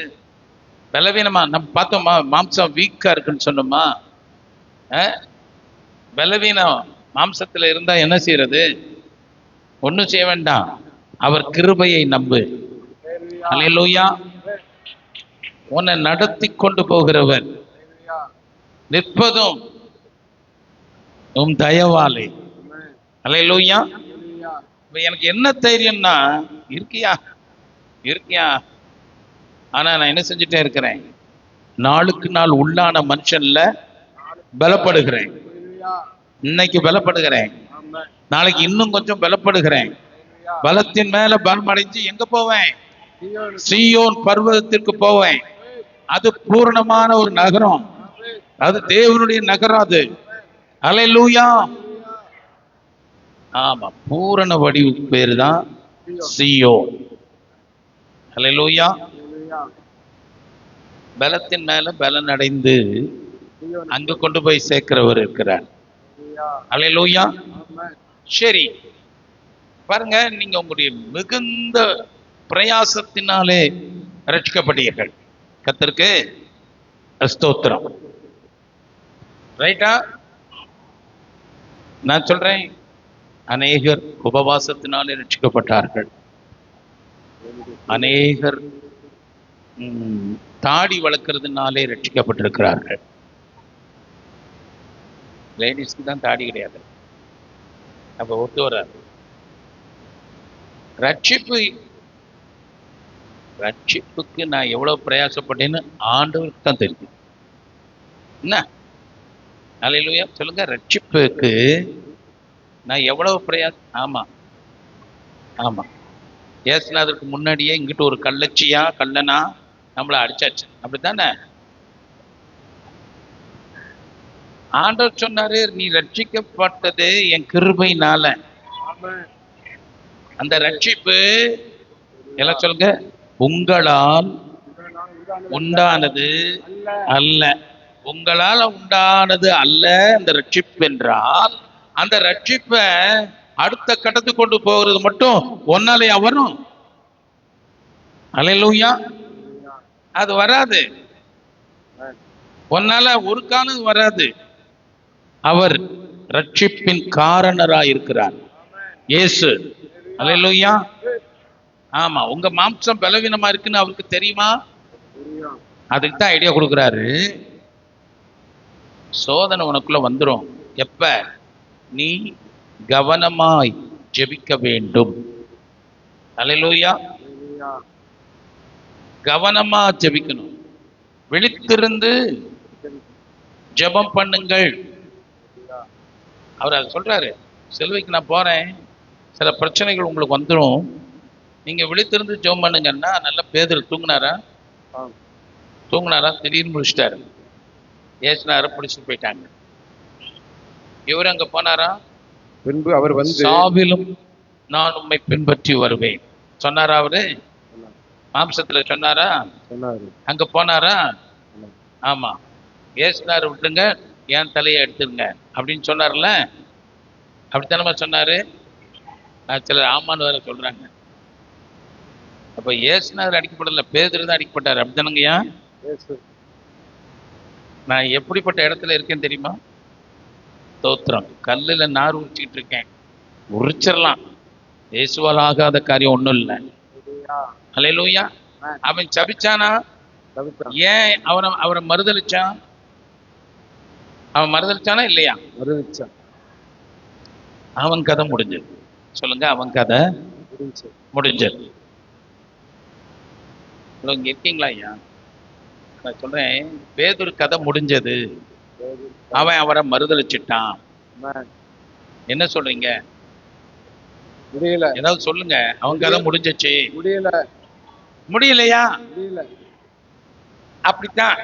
பலவீனமா நம்ம பார்த்தோமா? மாம்சம் வீக்கா இருக்குன்னு சொன்னோமா? பலவீனம் மாம்சத்துல இருந்தா என்ன செய்யறது? ஒண்ணும் செய்ய வேண்டாம், அவர் கிருபையை நம்பு. அல்லேலூயா. உன்னை நடத்தி கொண்டு போகிறவர், நிற்பதும் உம் தயவாலே. அல்லேலூயா. எனக்கு என்ன தைரியம்னா, இருக்கியா இருக்கியா. ஆனா நான் என்ன செஞ்சுட்டே இருக்கிறேன்? நாளுக்கு நாள் உள்ளான மனுஷன்ல பலப்படுகிறேன். இன்னைக்கு பலப்படுகிறேன், நாளைக்கு இன்னும் கொஞ்சம் பலப்படுகிறேன். பலத்தின் மேல பலம் அடைஞ்சு எங்க போவேன்? சீயோன் பர்வதத்திற்கு போவேன். அது பூரணமான ஒரு நகரம், அது தேவனுடைய நகரம். அது அல்லேலூயா. ஆமா, பூரண வடிவு பேரு தான் சீயோன். அல்லேலூயா. பலத்தின் மேல பலன் அடைந்து அங்க கொண்டு போய் சேர்க்கிறவர் இருக்கிறார். அல்லேலூயா. சரி பாருங்க, நீங்க உங்களுடைய மிகுந்த பிரயாசத்தினாலே ரட்சிக்கப்பட்டீர்கள். கர்த்தருக்கு ஸ்தோத்திரம். ரைட்டா? நான் சொல்றேன், அநேகர் உபவாசத்தினாலே ரட்சிக்கப்பட்டார்கள். அநேகர் தாடி வளர்க்கறதுனாலே ரட்சிக்கப்பட்டிருக்கிறார்கள். லேடிஸ்க்கு தான் தாடி கிடையாது, அப்ப ஒத்து வராது. ரட்சிப்புக்கு நான் எவ்வளவு பிரயாசப்பட்டேன்னு ஆண்டவருக்கு தான் தெரியும். என்ன அல்லேலூயா சொல்லுங்க. ரட்சிப்புக்கு நான் எவ்வளவு பிரயாசம். ஆமா ஆமா, ஏசுநாதருக்கு முன்னாடியே இங்கிட்ட ஒரு கள்ளச்சியா கள்ளனா நம்மளை அடிச்சாச்சு, அப்படித்தானே? ஆண்டவர் சொன்னாரு, நீ ரட்சிக்கப்பட்டது என் கிருபையினால. அந்த ரட்சிப்பு எல்லாம் சொல்லுங்க, உங்களால் உண்டானது அல்ல. உங்களால் உண்டானது அல்ல அந்த ரட்சிப்பு என்றால், அந்த ரட்சிப்பை அடுத்த கட்டத்துக்கு கொண்டு போகிறது மட்டும் ஒன்னாலே வரும். அல்லேலூயா. அது வராது, ஒன்னால ஒரு காலம் வராது. அவர் ரட்சிப்பின் காரணராய் இருக்கிறார், இயேசு. அல்லேலூயா. ஆமா, உங்க மாம்சம் பலவீனமா இருக்குன்னு அவருக்கு தெரியுமா? அதுக்கு தான் ஐடியா கொடுக்குறாரு. சோதனை உனக்குள்ள வந்துடும். எப்ப? நீ கவனமாய் ஜெபிக்க வேண்டும். அல்லேலூயா. கவனமா ஜெபிக்கணும், விழித்திருந்து ஜெபம் பண்ணுங்கள். அவர் அதை சொல்றாரு. சிலுவைக்கு நான் போறேன், சில பிரச்சனைகள் உங்களுக்கு வந்துடும், நீங்க விழித்திருந்து ஜெபம் பண்ணுங்கன்னா நல்ல பேதுரு தூங்குனாரா? ஆம். தூங்குனாரா? திடீர்னு முடிச்சிட்டாரு. ஏசுனார பிடிச்சிட்டு போயிட்டாங்க. இவர் அங்க போனாரா? பின்பு அவர் வந்து சாவிலும் நான் உம்மை பின்பற்றி வருவேன் சொன்னாரா? அவரு மாம்சத்துல சொன்னாரா? சொன்னாரு. அங்க போனாரா? சொன்னாரு. ஆமா. ஏசுனார விட்டுங்க, என் தலையை எடுத்துருங்க அப்படின்னு சொன்னார்ல. அப்படித்தானமா சொன்னாரு? சிலர் ஆமான்னு வேற சொல்றாங்க. அப்ப ஏசுனார் அடிக்கப்படல, பேதுரு தான் அடிக்கப்பட்டாரு. அப்படித்தானுங்கய்யா? இயேசு. நான் எப்படிப்பட்ட இடத்துல இருக்கேன் தெரியுமா? ஸ்தோத்திரம். கல்லுல நார் உரிச்சுக்கிட்டு இருக்கேன். உரிச்சிடலாம், இயேசுவால் ஆகாத காரியம் ஒண்ணும் இல்லை. அல்லேலூயா. அவன் சபிச்சானா? ஏன் அவரை மறுதலிச்சான்? அவன் மறுதலிச்சானா இல்லையா? மறுதலிச்சான். அவன் கதை முடிஞ்சது. சொல்லுங்க, அவன் கதை முடிஞ்சது. இங்க இருக்கீங்களா ஐயா? நான் சொல்றேன், பேதுரு கதை முடிஞ்சது. அவன் அவரை மறுதலிச்சிட்டான். என்ன சொல்றீங்க? முடியல. ஏதாவது சொல்லுங்க. அவன் கதை முடிஞ்சிச்சு. முடியல. முடியலையா? முடியல. அப்படித்தான்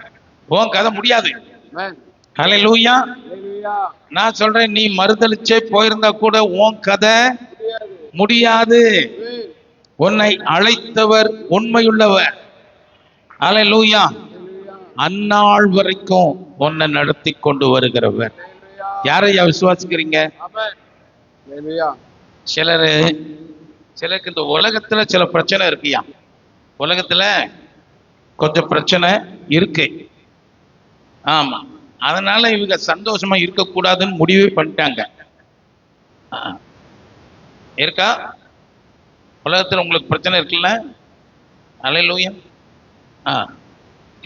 உன் கதை முடியாது. ஆமென். ஹல்லேலூயா. ஹல்லேலூயா. நான் சொல்றேன், நீ மறுதலிச்சே போயிருந்தா கூட உன் கதை முடியாது. ஆமென். உன்னை அழைத்தவர் உண்மையுள்ளவர். ஹல்லேலூயா. ஹல்லேலூயா. அந்நாள் வரைக்கும் உன்னை நடத்தி கொண்டு வருகிறவர். ஹல்லேலூயா. யாரையா விசுவாசிக்கிறீங்க? ஆமென். ஹல்லேலூயா. சிலருக்கு இந்த உலகத்துல சில பிரச்சனை இருக்குயா. உலகத்துல கொஞ்சம் பிரச்சனை இருக்கு. ஆமா. அதனால இவங்க சந்தோஷமா இருக்கக்கூடாதுன்னு முடிவே பண்ணிட்டாங்க. இருக்கா? உலகத்துல உங்களுக்கு பிரச்சனை இருக்குல்ல? அல்லேலூயா.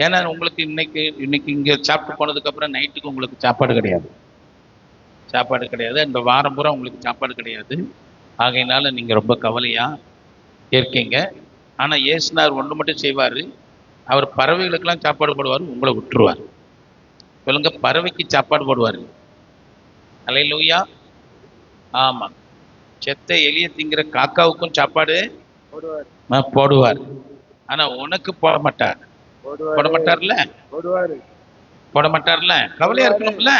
ஏன்னா உங்களுக்கு இன்னைக்கு இங்க சாப்பிட்டு போனதுக்கு அப்புறம் நைட்டுக்கு உங்களுக்கு சாப்பாடு கிடையாது. இந்த வாரம் பூரா உங்களுக்கு சாப்பாடு கிடையாது. ஆகையினால நீங்க ரொம்ப கவலையா இருக்கீங்க. ஆனா இயேசுனார் ஒண்ணு மட்டும் செய்வாரு. அவர் பறவைகளுக்கெல்லாம் சாப்பாடு போடுவார், உங்களை விட்டுருவார். சொல்லுங்க, பறவைக்கு சாப்பாடு போடுவார். அல்லேலூயா. ஆமா. செத்த எலிய திங்கிற காக்காவுக்கும் சாப்பாடு போடுவார். ஆனா உனக்கு போட மாட்டார். போட மாட்டார்ல. கவலையா இருக்கணும்ல.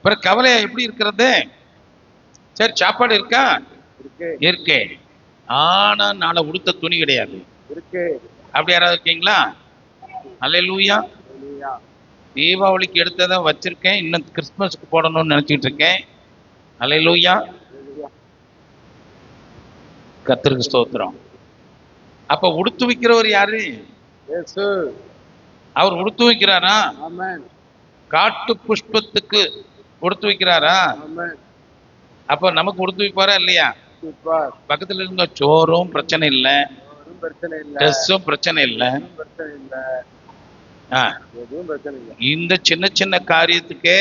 பிறகு கவலையா எப்படி இருக்கிறது? சரி, சாப்பாடு இருக்கா? இருக்கே. ஆனா நாளை உடுத்த துணி கிடையாது. அப்படி யாராவது இருக்கீங்களா? அல்லேலூயா. தீபாவளிக்கு எடுத்ததை வச்சிருக்கேன், இன்னும் கிறிஸ்துமஸ்க்கு போடணும்னு நினைச்சிட்டு இருக்கேன். அல்லேலூயா. கர்த்தருக்கு ஸ்தோத்திரம். அப்ப உடுத்து வைக்கிறவர் யாரு? இயேசு. அவர் உடுத்து வைக்கிறாரா? ஆமென். காட்டு புஷ்பத்துக்கு உடுத்து வைக்கிறாரா? ஆமென். அப்ப நமக்கு உடுத்து வைப்பாரா இல்லையா? வைப்பார். பக்கத்துல இருந்த சோறும் பிரச்சனை இல்லை, பிரச்சனை இல்லை, ட்ரெஸ்ஸும் பிரச்சனை இல்லை. பிரச்சனை இல்லை. எதுவும் பிரச்சனை இல்லை. இந்த சின்ன சின்ன காரியத்துக்கே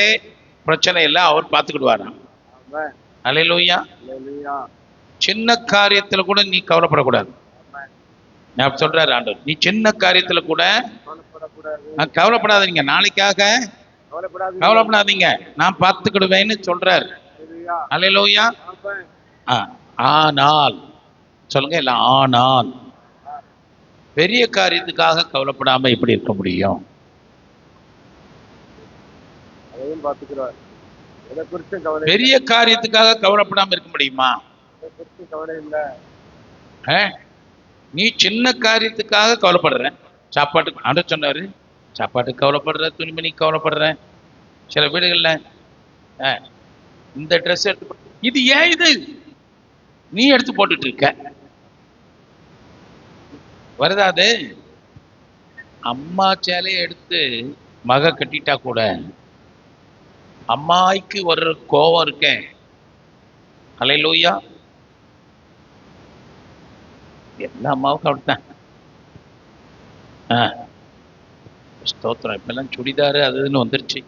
பிரச்சனை இல்லை, அவர் பார்த்துக்கிடுவாராம். ஆமென். அல்லேலூயா. ஹல்லேலூயா. சின்ன காரியத்துல கூட நீ கவலைப்படக்கூடாது. நான் சொல்றாரு ஆண்டவர், நீ சின்ன காரியத்துல கூட கவலைப்படாதீங்க. நாளைக்காக கவலைப்படாதீங்க, நான் பார்த்துக்கிடுவேன்னு சொல்றாரு. அல்லேலூயா. ஆனால் சொல்லுங்க, இல்ல ஆனால் பெரிய காரியத்துக்காக கவலைப்படாம எப்படி இருக்க முடியும்? பெரிய காரியத்துக்காக கவலைப்படாம இருக்க முடியுமா? நீ சின்ன காரியத்துக்காக கவலைப்படுற. சாப்பாட்டுக்கு ஆண்டவர் சொன்னாரு, சாப்பாட்டுக்கு கவலைப்படுற, துணிமணிக்கு கவலைப்படுற. சில வீடுகள்ல இந்த ட்ரெஸ் எடுத்து, இது ஏன் இது நீ எடுத்து போட்டுட்டு இருக்க? வருதா அது? அம்மா சேலையை எடுத்து மக கட்டிட்டா கூட அம்மாய்க்கு ஒரு கோபம் இருக்கேன். அல்லேலூயா. எல்லா அம்மாவுக்கும் அப்படித்தான். ஸ்தோத்திரம். இப்பெல்லாம் சுடிதாரு அதுன்னு வந்துருச்சு,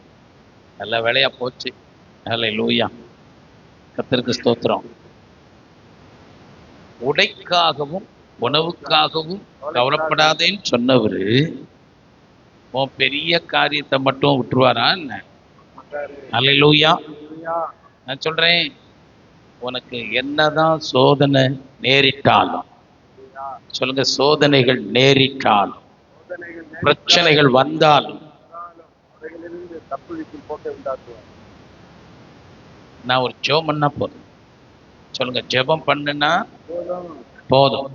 நல்ல வேலையா போச்சு. அல்லேலூயா. கர்த்தருக்கு ஸ்தோத்திரம். உடைக்காகவும் உணவுக்காகவும் கவலைப்படாதேன்னு சொன்னவரு உன் பெரிய காரியத்தை மட்டும் விட்டுருவாரா என்ன? அல்லேலூயா. நான் சொல்றேன், உனக்கு என்னதான் சோதனை நேரிட்டாலும் சொல்லுங்க, சோதனைகள் நேரிட்டால், சோதனைகள் பிரச்சனைகள் வந்தால் அவைகளிலிருந்து தப்புவிக்கும் போக்கை உண்டாக்குவார். நான் ஒரு ஜெபம் பண்ணா போதும். சொல்லுங்க, ஜெபம் பண்ணுனா போதும். போதும்,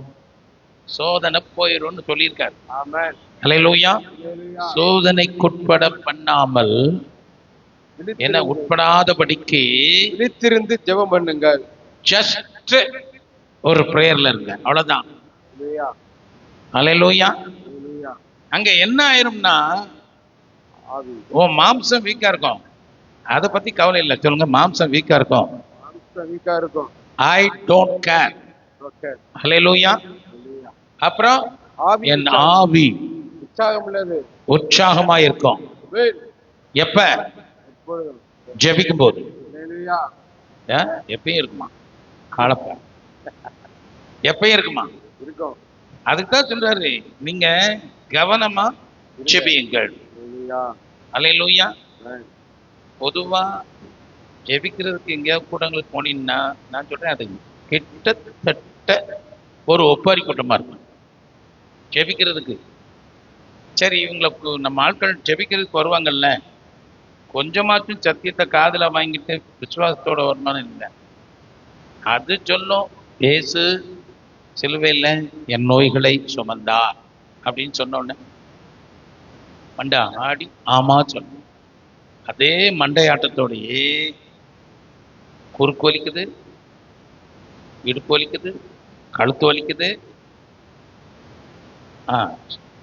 சோதனை போயிடும்னு சொல்லியிருக்காரு. ஆமென். அல்லேலூயா. அல்லேலூயா. சோதனைக்குட்பட பண்ணாமல் என்ன உட்படாதபடிக்கு விழித்திருந்து ஜெபம் பண்ணுங்கள். ஜஸ்ட் ஒரு பிரேயர்ல இருங்க, அவ்வளவுதான். அல்லேலூயா. அல்லேலூயா. அல்லேலூயா. அங்க என்ன ஆயிரும்னா, ஆவி உன் மாம்சம் வீக்கா இருக்கும், அதை பத்தி கவலை இல்லை. சொல்லுங்க, மாம்சம் வீக்கா இருக்கும், மாம்சம் வீக்கா இருக்கும். I don't care. ஓகே. அல்லேலூயா. அல்லேலூயா. அப்புறம் ஆவி என் ஆவி உற்சாகம் உள்ளது. உற்சாகமா இருக்கும். ஆமென். எப்ப? எப்பொழுதும். ஜெபிக்கும் போது. அல்லேலூயா. எப்பயும் இருக்குமா? காலப்பா எப்பயும் இருக்குமா? இருக்கும். அதுக்கு தான் சொல்றாரு, நீங்க கவனமா ஜெபியுங்கள். அல்லேலூயா. அல்லேலூயா. ஆமென். பொதுவா ஜெபிக்கிறதுக்கு எங்கேயாவது கூட்டங்களுக்கு போனீங்கன்னா, நான் சொல்றேன், அது கிட்டத்தட்ட ஒரு ஒப்பாரி கூட்டமா இருக்கும் ஜெபிக்கிறதுக்கு. சரி, இவங்களுக்கு நம்ம ஆட்கள் ஜெபிக்கிறதுக்கு வருவாங்கல்ல, கொஞ்சமாச்சும் சத்தியத்தை காதுல வாங்கிட்டு விசுவாசத்தோட வரணும்னு இல்லை. அது சொல்லும், இயேசு சிலுவையில் என் நோய்களை சுமந்தார் அப்படின்னு சொன்ன உடனே மண்டை ஆடி ஆமா சொன்னோம். அதே மண்டையாட்டத்தோடையே குறுக்கு வலிக்குது, இடுப்பு வலிக்குது, கழுத்து வலிக்குது.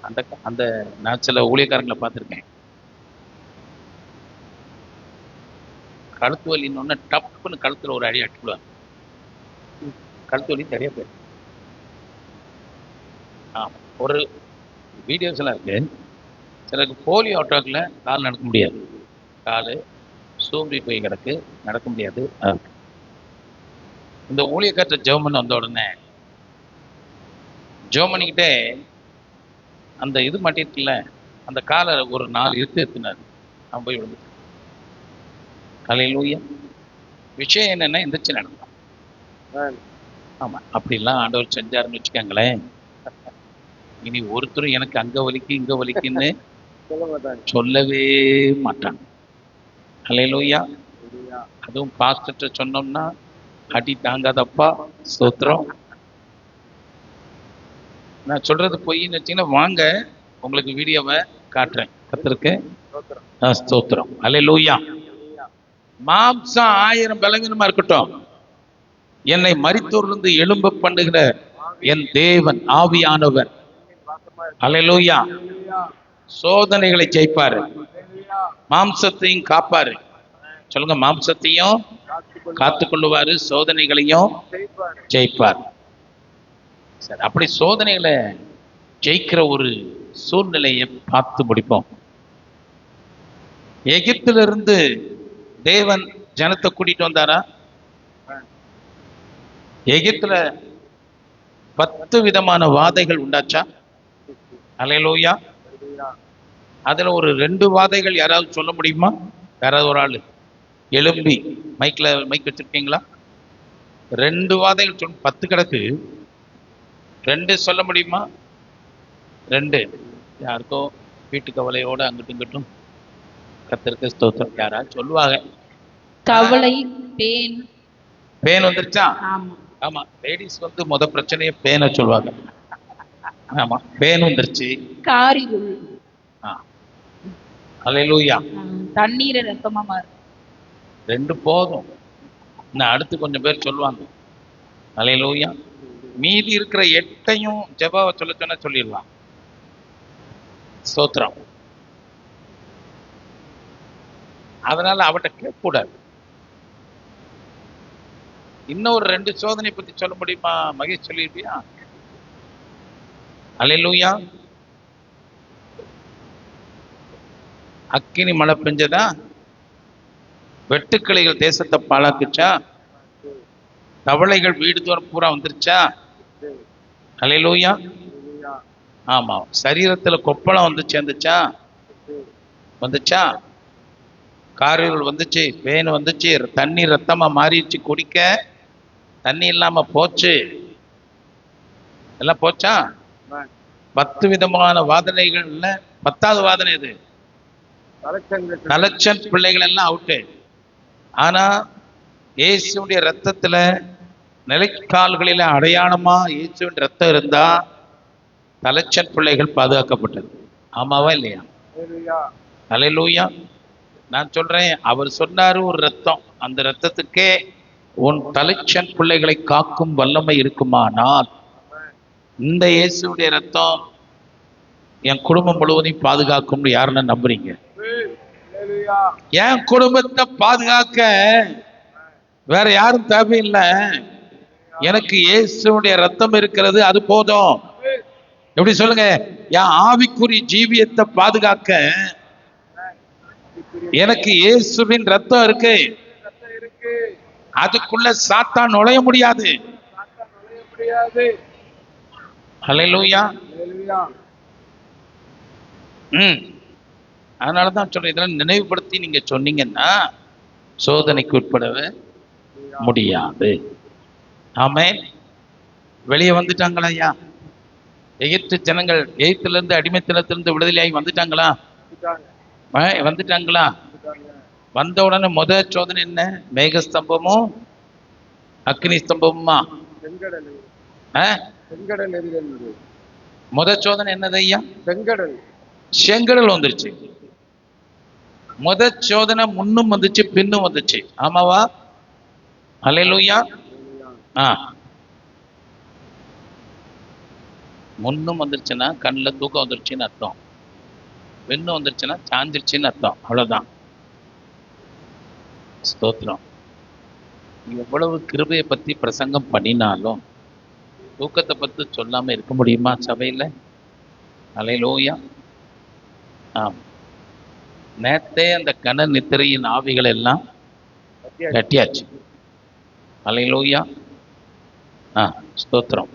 அந்த அந்த நான் சில ஊழியக்காரங்களை பார்த்துருக்கேன், கழுத்து வலின்னு ஒன்று டப்புன்னு கழுத்துல ஒரு அடி அடிச்சுடுவாங்க. கழுத்து வலி நிறைய பேர். ஒரு வீடியோஸ் எல்லாம் இருக்கு. சிலருக்கு போலியோ அட்டாக்ல கால் நடக்க முடியாது, கால் சூம்பி போய் கிடக்கு, நடக்க முடியாது. இந்த ஊழியக்காற்ற ஜெர்மன் வந்த உடனே ஜெர்மனிக்கிட்டே அந்த இது மாட்டிருக்குல்ல, அந்த காலை ஒரு 4 எடுத்துனார். அவன் போய் விழுந்து. அல்லேலூயா. விஷயம் என்னன்னா, எந்திரிச்சு நடந்தான். ஆமென். ஆமா, அப்படிலாம் ஆண்டவர் செஞ்சாருன்னு வச்சுக்கோங்களேன், இனி ஒருத்தரும் எனக்கு அங்க வலிக்கு இங்க வலிக்குன்னு சொல்ல மாட்டாங்க. சொல்லவே மாட்டாங்க. அல்லேலூயா. அல்லேலூயா. அதுவும் பாஸ்டர்ட்ட சொன்னோம்னா அடி தாங்காதப்பா, ஸ்தோத்திரம். நான் சொல்றது பொய்ன்னு வச்சீங்கன்னா வாங்க, உங்களுக்கு வீடியோவை காட்டுறேன். கர்த்தருக்கு ஸ்தோத்திரம். ஸ்தோத்திரம். அல்லேலூயா. மாம்சம் 1000 பலவீனமா இருக்கட்டும், என்னை மரித்தோரிலிருந்து எழும்ப பண்ணுகிற என் தேவன் ஆவியானவர் அல்லேலூயா சோதனைகளை ஜெயிப்பாரு, மாம்சத்தையும் காப்பாரு. சொல்லுங்க, மாம்சத்தையும் காத்துக்கொள்ளுவாரு, சோதனைகளையும் ஜெயிப்பார். சரி, அப்படி சோதனைகளை ஜெயிக்கிற ஒரு சூழ்நிலையை பார்த்து முடிப்போம். எகிப்திலிருந்து தேவன் ஜனத்தை கூட்டிட்டு வந்தாரா? எகிப்துல 10 விதமான வாதைகள் உண்டாச்சா? அல்லேலூயா. அதுல ஒரு 2 வாதைகள் யாராவது சொல்ல முடியுமா? யாராவது ஒரு ஆளு எழும்பி மைக் வச்சிருக்கீங்களா? 2 வாதைகள் சொல்ல, 10 கிடக்கு, 2 சொல்ல முடியுமா? 2 யாருக்கோ வீட்டு கவலையோட அங்கிட்டும் இங்கிட்டும் கர்த்தருக்கு ஸ்தோத்திரம் யாராவது சொல்லுவாங்க. கவலை, பேன். பேன் வந்துருச்சா? ஆமா. ஆமா, லேடிஸ் முத பிரச்சனையே பேனை சொல்லுவாங்க. ஆமா, பேன் வந்துருச்சு. காரிருள். அல்லேலூயா. தண்ணீரை ரத்தமா மாறும். 2 போதும். இன்னும் அடுத்து கொஞ்சம் பேர் சொல்லுவாங்க. அல்லேலூயா. மீதி இருக்கிற 8ஐயும் ஜெபாவை சொல்ல சொன்னா சொல்லிடலாம். ஸ்தோத்திரம். அதனால அவட்ட கேட்கக்கூடாது. இன்னொரு 2 சோதனை பத்தி சொல்ல முடியுமா? மகேஷ் சொல்லிருப்பியா? அல்லேலூயா. அக்கினி மழை பெஞ்சதா? வெட்டுக்கிளைகள் தேசத்தை பாழாக்குச்சா? தவளைகள் வீடு தோறும் பூரா வந்துருச்சா? அல்லேலூயா. ஆமா, சரீரத்துல கொப்பளம் வந்து சேர்ந்துச்சா? வந்துச்சா? காரிருள் வந்துச்சு, பேன் வந்துச்சு, தண்ணி ரத்தமா மாறிடுச்சு, குடிக்க தண்ணி இல்லாம போச்சு. எல்லாம் போச்சா? 10 விதமான வாதனைகள்ல 10வது வாதனை இது. தலைச்சன் பிள்ளைகள் எல்லாம் அவுட்டு. ஆனா இயேசுடைய ரத்தத்துல நிலைக்கால்களில அடையாளமா இயேசுவின் ரத்தம் இருந்தா தலைச்சன் பிள்ளைகள் பாதுகாக்கப்பட்டது. ஆமாவா இல்லையா? அல்லேலூயா. நான் சொல்றேன், அவர் சொன்னாரு ஒரு ரத்தம், அந்த ரத்தத்துக்கே உன் தலைச்சன் பிள்ளைகளை காக்கும் வல்லமை இருக்குமானால் இந்த இயேசுடைய ரத்தம் என் குடும்பம் முழுவதையும் பாதுகாக்கும். யாருன்னு நம்புறீங்க? என் குடும்பத்தை பாதுகாக்க வேற யாரும் தேவையில்லை, எனக்கு இயேசுடைய ரத்தம் இருக்கிறது, அது போதும். எப்படி சொல்லுங்க? என் ஆவிக்குரிய ஜீவியத்தை பாதுகாக்க எனக்கு இயேசுவின் ரத்தம் இருக்கு, அதுக்குள்ள சாத்தான் நுழைய முடியாது. ஹல்லேலூயா. அதனாலதான் சொல்றேன், இதெல்லாம் நினைவுபடுத்தி நீங்க சொன்னீங்கன்னா சோதனைக்கு உட்படவே முடியாது. ஆமென். வெளியே வந்துட்டாங்களா ஐயா? எகிப்து ஜனங்கள் எகிப்துல இருந்து அடிமைத்தனத்திலிருந்து விடுதலையாகி வந்துட்டாங்களா? வந்துட்டாங்களா? வந்த உடனே முதல் சோதனை என்ன? மேகஸ்தம்பமும் அக்னி ஸ்தம்பமுமா? முதல் சோதனை என்னது ஐயா? செங்கடல் வந்துருச்சு. முதல் சோதனை முன்னும் வந்துச்சு பின்னும் வந்துச்சு. ஆமாவா? அல்லேலூயா. முன்னும் வந்துருச்சுன்னா கண்ணில் தூக்கம் வந்துருச்சுன்னு அர்த்தம், பின்னும் வந்துருச்சுன்னா சாஞ்சிருச்சுன்னு அர்த்தம். அவ்வளவுதான். ஸ்தோத்திரம். எவ்வளவு கிருபையை பத்தி பிரசங்கம் பண்ணினாலும் தூக்கத்தை பத்தி சொல்லாம இருக்க முடியுமா சபையில? அல்லேலூயா. நேத்தே அந்த கன நித்திரையின் ஆவிகள் எல்லாம் கட்டியாச்சு. அல்லேலூயா. ஸ்தோத்திரம்.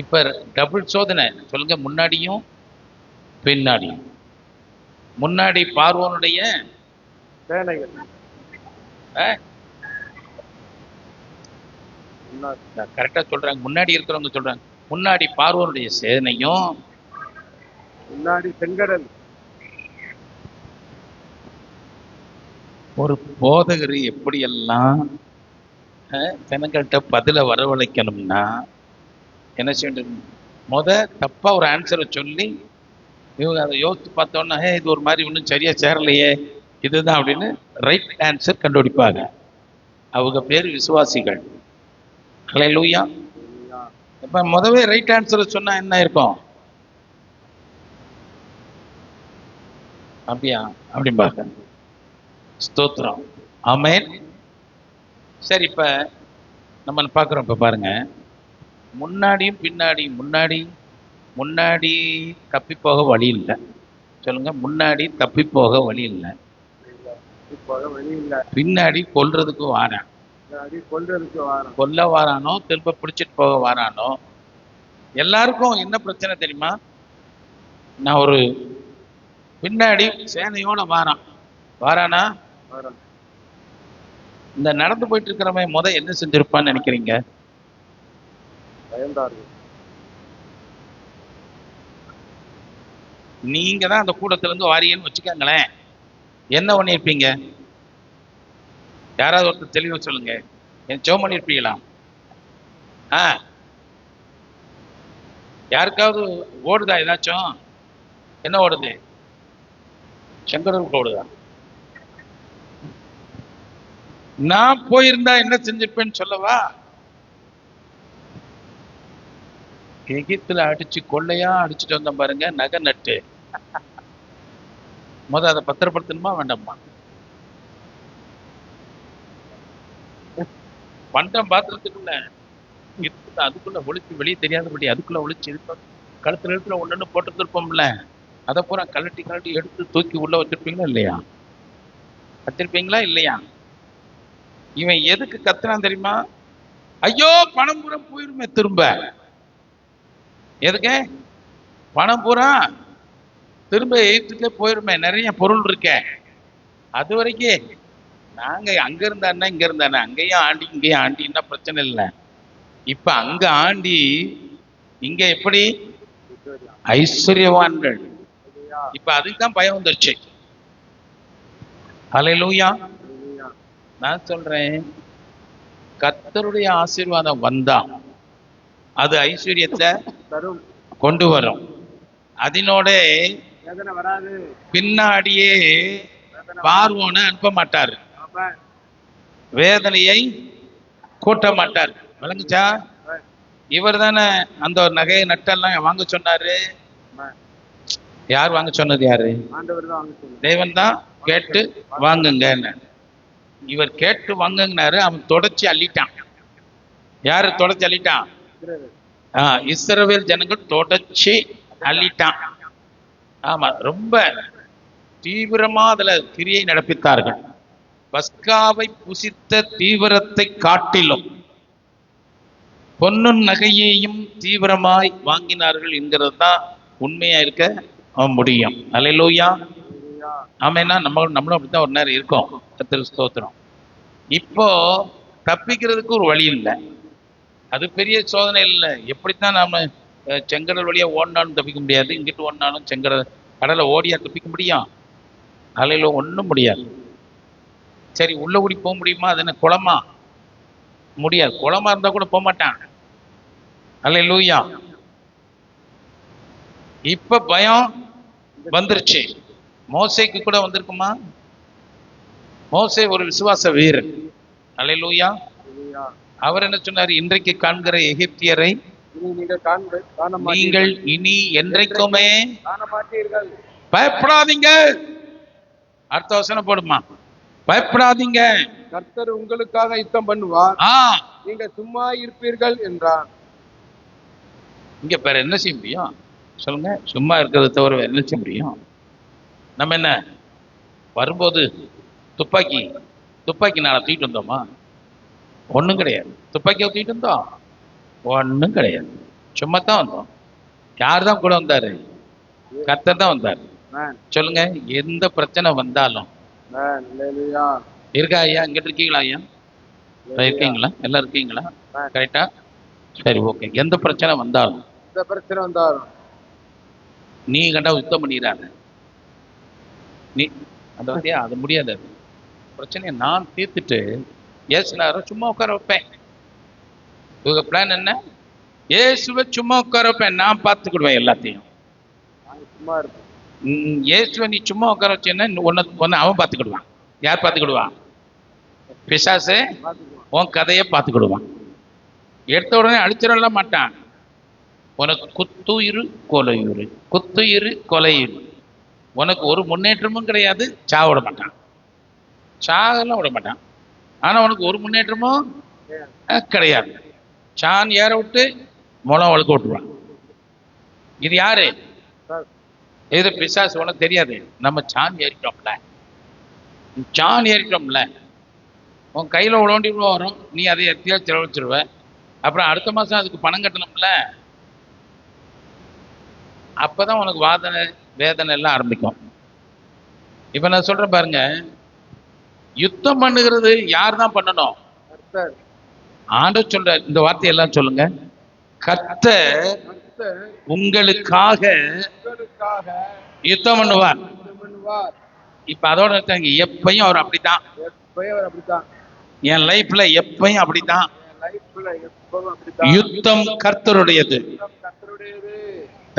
இப்ப டபுள் சோதனை சொல்லுங்க, முன்னாடியும் பின்னாடியும். முன்னாடி பார்வோனுடைய கரெக்டா சொல்றாங்க, முன்னாடி இருக்கிறவங்க சொல்றாங்க, முன்னாடி பார்வோனுடைய சேனையும் முன்னாடி செங்கடல். ஒரு போதகர் எப்படியெல்லாம் ஜனங்கள்கிட்ட பதில வரவழைக்கணும்னா என்ன செய்ய? தப்பா ஒரு ஆன்சரை சொல்லி இவங்க அதை யோசித்து பார்த்தோன்னா இது ஒரு மாதிரி இன்னும் சரியா சேரலையே, இதுதான் அப்படின்னு ரைட் ஆன்சர் கண்டுபிடிப்பாங்க. அவங்க பேர் விசுவாசிகள். அல்லேலூயா. இப்ப முதவே ரைட் ஆன்சரை சொன்னா என்ன இருக்கும்? அப்படியா அப்படிம்பாங்க. ஸ்தோத்திரம். ஆமென். சரி, இப்ப நம்ம பார்க்குறோம். இப்ப பாருங்க, முன்னாடியும் பின்னாடியும். முன்னாடி தப்பி போக வழி இல்லை. சொல்லுங்க, முன்னாடி தப்பி போக வழி இல்லை. பின்னாடி கொல்றதுக்கு வாரான். கொல்ல வாரானோ திரும்ப பிடிச்சிட்டு போக வாரானோ. எல்லாருக்கும் என்ன பிரச்சனை தெரியுமா? நான் ஒரு பின்னாடி சேனையோட வாரானா இந்த நடந்து போயிட்டு இருக்கிறவன் என்ன செஞ்சிருப்பான்னு நினைக்கிறீங்க? நீங்க தான் அந்த கூட்டத்துல இருந்து வாரியன்னு வச்சுக்கோங்களேன், என்ன பண்ணிருப்பீங்க? யாராவது ஒருத்தர் தெளிவா சொல்லுங்க. என் ஜெபம் பண்ணிருப்பீங்களா? யாருக்காவது ஓடுதா ஏதாச்சும்? என்ன ஓடுது? செங்கடலுக்கு ஓடுதா? நான் போயிருந்தா என்ன செஞ்சிருப்பேன்னு சொல்லவா? எகிப்துல அடிச்சு கொள்ளையா அடிச்சுட்டு வந்தோம் பாருங்க, நகை நட்டு. அதை பத்திரப்படுத்தணுமா வேண்டாமா? பண்டம் பாத்திரத்துக்குள்ள அதுக்குள்ள ஒழிச்சு வெளியே தெரியாதபடி அதுக்குள்ள ஒழிச்சு கழுத்துல எழுத்துல ஒண்ணு போட்டு இருப்போம்ல, அதை பூரா கழட்டி எடுத்து தூக்கி உள்ள வச்சிருப்பீங்களா இல்லையா? வச்சிருப்பீங்களா இல்லையா? இவன் எதுக்கு கத்துறான் தெரியுமா? ஐயோ பணம் பூரா போயிருமே திரும்ப. எதுக்கு? பணம் பூரா திரும்ப எகிப்துக்கே போயிருமே, நிறைய பொருள் இருக்க. அது வரைக்கும் நாங்க அங்க இருந்தா இங்க இருந்தானே, அங்கேயும் ஆண்டி இங்கேயும் ஆண்டின்னா பிரச்சனை இல்லை. இப்ப அங்க ஆண்டி இங்க எப்படி ஐஸ்வர்யவான்கள். இப்ப அதுக்கு தான் பயம் வந்துருச்சு. ஹல்லேலூயா. நான் சொல்றேன், கர்த்தருடைய ஆசீர்வாதம் வந்தா அது ஐஸ்வர்யத்தை தரும். கொண்டு வரும். அதனோட வேதனை வராது. பின்னாடியே பார்வோனை அனுப்ப மாட்டார், ஆமென். வேதனையை கூட்ட மாட்டார். விளங்குச்சா? இவர் தானே அந்த ஒரு நகையை நட்டெல்லாம் வாங்க சொன்னாரு. ஆமென். யார் வாங்க சொன்னது? யாரு? ஆண்டவர் தான் வாங்க சொல்லுங்க. தேவன் தான் கேட்டு வாங்குங்க. இவர் கேட்டு வாங்குங்கனாரு. அவன் தொடச்சி அள்ளிட்டான். யாரு தொடச்சி அள்ளிட்டான்? இஸ்ரவேல் ஜனங்கள் தொடச்சி அள்ளிட்டான். ஆமா, ரொம்ப தீவிரமா அதுல கிரியை நடப்பித்தார்கள். பஸ்காவை புசித்த தீவிரத்தை காட்டிலும் பொன்னும் நகையையும் தீவிரமாய் வாங்கினார்கள் என்கிறது தான் உண்மையா இருக்க முடியும். அல்லேலூயா. ஆமேனா? நம்மளும் அப்படித்தான் ஒரு நேரம் இருக்கோம். கர்த்தருக்கு ஸ்தோத்திரம். இப்போ தப்பிக்கிறதுக்கு ஒரு வழி இல்லை. அது பெரிய சோதனை இல்லை. எப்படித்தான் நாம செங்கடல் வழியா ஓடினாலும் தப்பிக்க முடியாது. இங்கிட்டு ஓடினாலும் கடலை ஓடியா தப்பிக்க முடியும்? அலையில ஒன்றும் முடியாது. சரி, உள்ள கூடி போக முடியுமா? அது என்ன குளமா? முடியாது. குளமா இருந்தா கூட போக மாட்டான். அல்லேலூயா. இப்ப பயம் வந்துருச்சு. மோசேக்கு கூட வந்திருக்குமா? மோசே ஒரு விசுவாச வீரன். அல்லேலூயா. அவர் என்ன சொன்னார்? இன்றைக்கு காண்கிற எகிப்தியரை நீங்கள் இனி என்றைக்குமே காண மாட்டீர்கள். பயப்படாதீங்க. அடுத்த வசனம் போடுமா? பயப்படாதீங்க, கர்த்தர் உங்களுக்காக யுத்தம் பண்ணுவார், ஆ நீங்க சும்மா இருப்பீர்கள் என்றான். இங்க வேற என்ன செய்ய முடியும் சொல்லுங்க? சும்மா இருக்கிறத தவிர வேற என்ன செய்ய முடியும்? நம்ம என்ன வரும்போது துப்பாக்கி நாளை தூக்கிட்டு வந்தோமா? ஒன்றும் கிடையாது. துப்பாக்கியை தூக்கிட்டு வந்தோம்? ஒன்றும் கிடையாது. சும்மா தான் வந்தோம். யார் தான் கூட வந்தாரு? கர்த்தர் தான் வந்தார். சொல்லுங்க, எந்த பிரச்சனை வந்தாலும் இருக்கா ஐயா? இங்கிட்ட இருக்கீங்களா ஐயா? இருக்கீங்களா? எல்லாம் இருக்கீங்களா? கரெக்டா? சரி, ஓகே. எந்த பிரச்சனை வந்தாலும் நீ கண்டா யுத்தம் பண்ணிடுறாங்க. நீ அந்த வந்தியா? அது முடியாது. அது பிரச்சனையை நான் தீர்த்துட்டு ஏசுனார சும்மா உட்கார வைப்பேன். இவங்க பிளான் என்ன? இயேசுவை சும்மா உட்கார வைப்பேன், நான் பார்த்துக்கிடுவேன் எல்லாத்தையும். இயேசுவை நீ சும்மா உட்கார வச்சேன்னா ஒன்னு அவன் பார்த்துக்கிடுவான். யார் பார்த்துக்கிடுவான்? பிசாசு உன் கதையை பார்த்துக்கிடுவான். எடுத்த உடனே அழிச்சிடல மாட்டான். உனக்கு குத்துயிரு கொலையுறு. உனக்கு ஒரு முன்னேற்றமும் கிடையாது. விட மாட்டான். சாகெல்லாம் விட மாட்டான். ஆனா உனக்கு ஒரு முன்னேற்றமும் கிடையாது. சான் ஏற விட்டு முளம் வளர்க்க விட்டுருவான். இது யாரு? இது பிசாசு. உனக்கு தெரியாது. நம்ம சான் ஏறிட்டோம்ல, உன் கையில உழவண்டி வரும். நீ அதை எத்தியா செலவழிச்சிருவ. அப்புறம் அடுத்த மாசம் அதுக்கு பணம் கட்டணும்ல. அப்பதான் உனக்கு வேதனை எல்லாம் ஆரம்பிக்கும். இப்ப நான் சொல்றேன் பாருங்க, யுத்தம் பண்ணுகிறது யார் தான் பண்ணணும்? ஆண்டவர் சொல்ற இந்த வார்த்தையெல்லாம் சொல்லுங்க. கர்த்தர் உங்களுக்காக யுத்தம் பண்ணுவார். இப்ப அதோட எப்பயும் அவர் அப்படித்தான். என் லைஃப்ல எப்பயும் அப்படித்தான். யுத்தம் கர்த்தருடையது,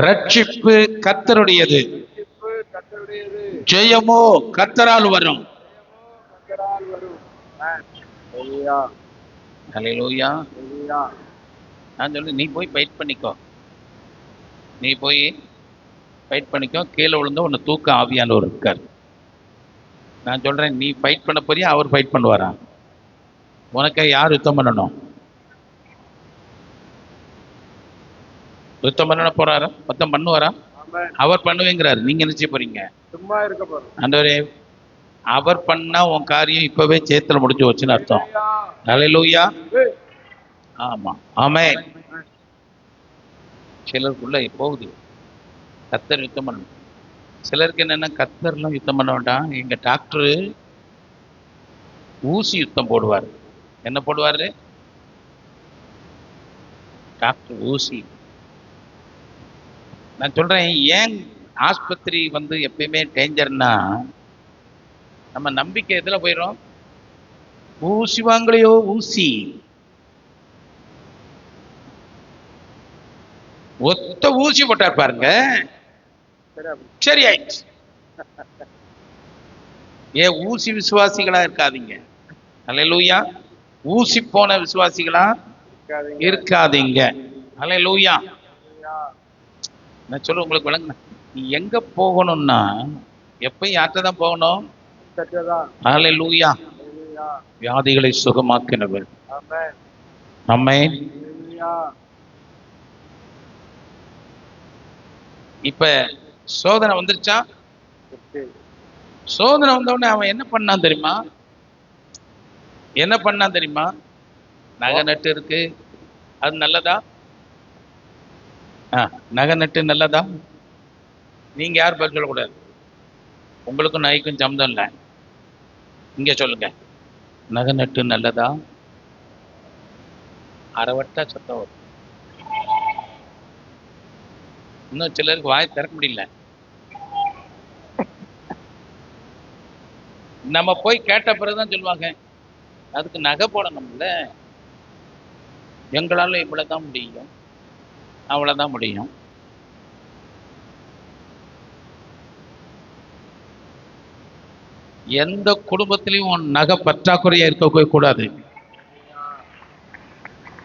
ரட்சிப்பு கர்த்தருடையது, ஜெயமோ கர்த்தரால் வரும். ஹல்லேலூயா. நான் சொல்லு, நீ போய் ஃபைட் பண்ணிக்கோ. கீழே விழுந்த உன்னை தூக்க ஆவியானவர் இருக்கார். நான் சொல்றேன், நீ ஃபைட் பண்ண போறியா? அவர் ஃபைட் பண்ணுவாரா? உனக்கு யார் யுத்தம் பண்ணணும்? யுத்தம் பண்ண போறாரா? யுத்தம் பண்ணுவாரா? அவர் பண்ணுவேங்கிறாரு. நீங்க என்ன செய்ய போறீங்க? சும்மா இருக்க போறோம். ஆண்டவரே, அவர் பண்ணா உன் காரியம் இப்பவே சேத்துல முடிஞ்சு வச்சுன்னு அர்த்தம். ஹல்லேலூயா. ஆமா, ஆமென். சிலருக்குள்ள போகுது கர்த்தர் யுத்தம் பண்ணணும். சிலருக்கு என்னன்னா, கர்த்தர்லாம் யுத்தம் பண்ண வேண்டாம். எங்க டாக்டரு ஊசி யுத்தம் போடுவார். என்ன போடுவாரு டாக்டர்? ஊசி. நான் சொல்றேன், ஏன் ஆஸ்பத்திரி வந்து எப்பயுமே டேஞ்சர்னா, நம்ம நம்பிக்கை எதுல போயிடும்? ஊசி வாங்கலையோ ஊசி, ஒத்த ஊசி போட்டார் பாருங்க, சரி அப்படி சரி ஆயிடுச்சு. ஏன் ஊசி விசுவாசிகளா இருக்காதீங்க. அல்லேலூயா. ஊசி போன விசுவாசிகளா இருக்காதீங்க. இருக்காதீங்க. அல்லேலூயா. ஹalleluya. நான் சொல்ல உங்களுக்கு விளங்குன, நீ எங்க போகணும்னா எப்பயும் யார்கிட்ட தான் போகணும்? சத்தியதான். அல்லேலூயா. ஹalleluya. வியாதிகளை சுகமாக்கினவர். ஆமென். ஆமென். ஹalleluya. இப்ப சோதனை வந்துருச்சா? சரி. சோதனை வந்த உடனே அவன் என்ன பண்ணான் தெரியுமா? என்ன பண்ணான் தெரியுமா? நகை நட்டு இருக்கு, அது நல்லதா? நகை நட்டு நல்லதா? நீங்க யார் பதில் சொல்லக்கூடாது. உங்களுக்கும் நகைக்கும் சம்மந்தம் இல்லை. இங்க சொல்லுங்க, நகை நட்டு நல்லதா? அறவட்டா சத்தம் வரும். இன்னும் சிலருக்கு வாய் திறக்க முடியல. நம்ம போய் கேட்ட பிறகுதான் சொல்லுவாங்க, அதுக்கு நகை போடணும்ல, எங்களால இவ்வளவுதான் முடியும், அவ்வளவுதான் முடியும். எந்த குடும்பத்திலையும் நகை பற்றாக்குறையா இருக்க கூடாது.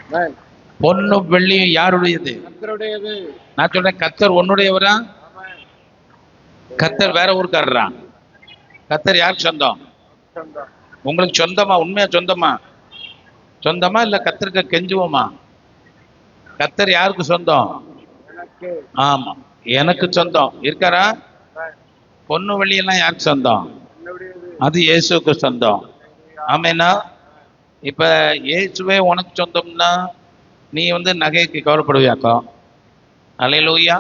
ஆமென். பொன்னும் வெள்ளியும் யாருடையது? கர்த்தருடையது. நான் சொல்றேன், கர்த்தர் உன்னுடையவரா? ஆமென். கர்த்தர் வேற ஊருக்காரரா? கர்த்தர் யாருக்கு சொந்தம்? சொந்தம். உங்களுக்கு சொந்தமா? உண்மையா சொந்தமா? சொந்தமா இல்ல கர்த்தருக்கு கெஞ்சுவோமா? கர்த்தர் யாருக்கு சொந்தம்? எனக்கு. ஆமா, எனக்கு சொந்தம். இருக்காரா? ஆமென். பொண்ணு வெள்ளியெல்லாம் யாருக்கு சொந்தம்? என்னுடையது. அது இயேசுக்கு சொந்தம். ஆமேனா? இப்ப இயேசுவே உனக்கு சொந்தம்னா நீ வந்து நகைக்கு கவலைப்படுவியாக்கோ? அல்லேலூயா.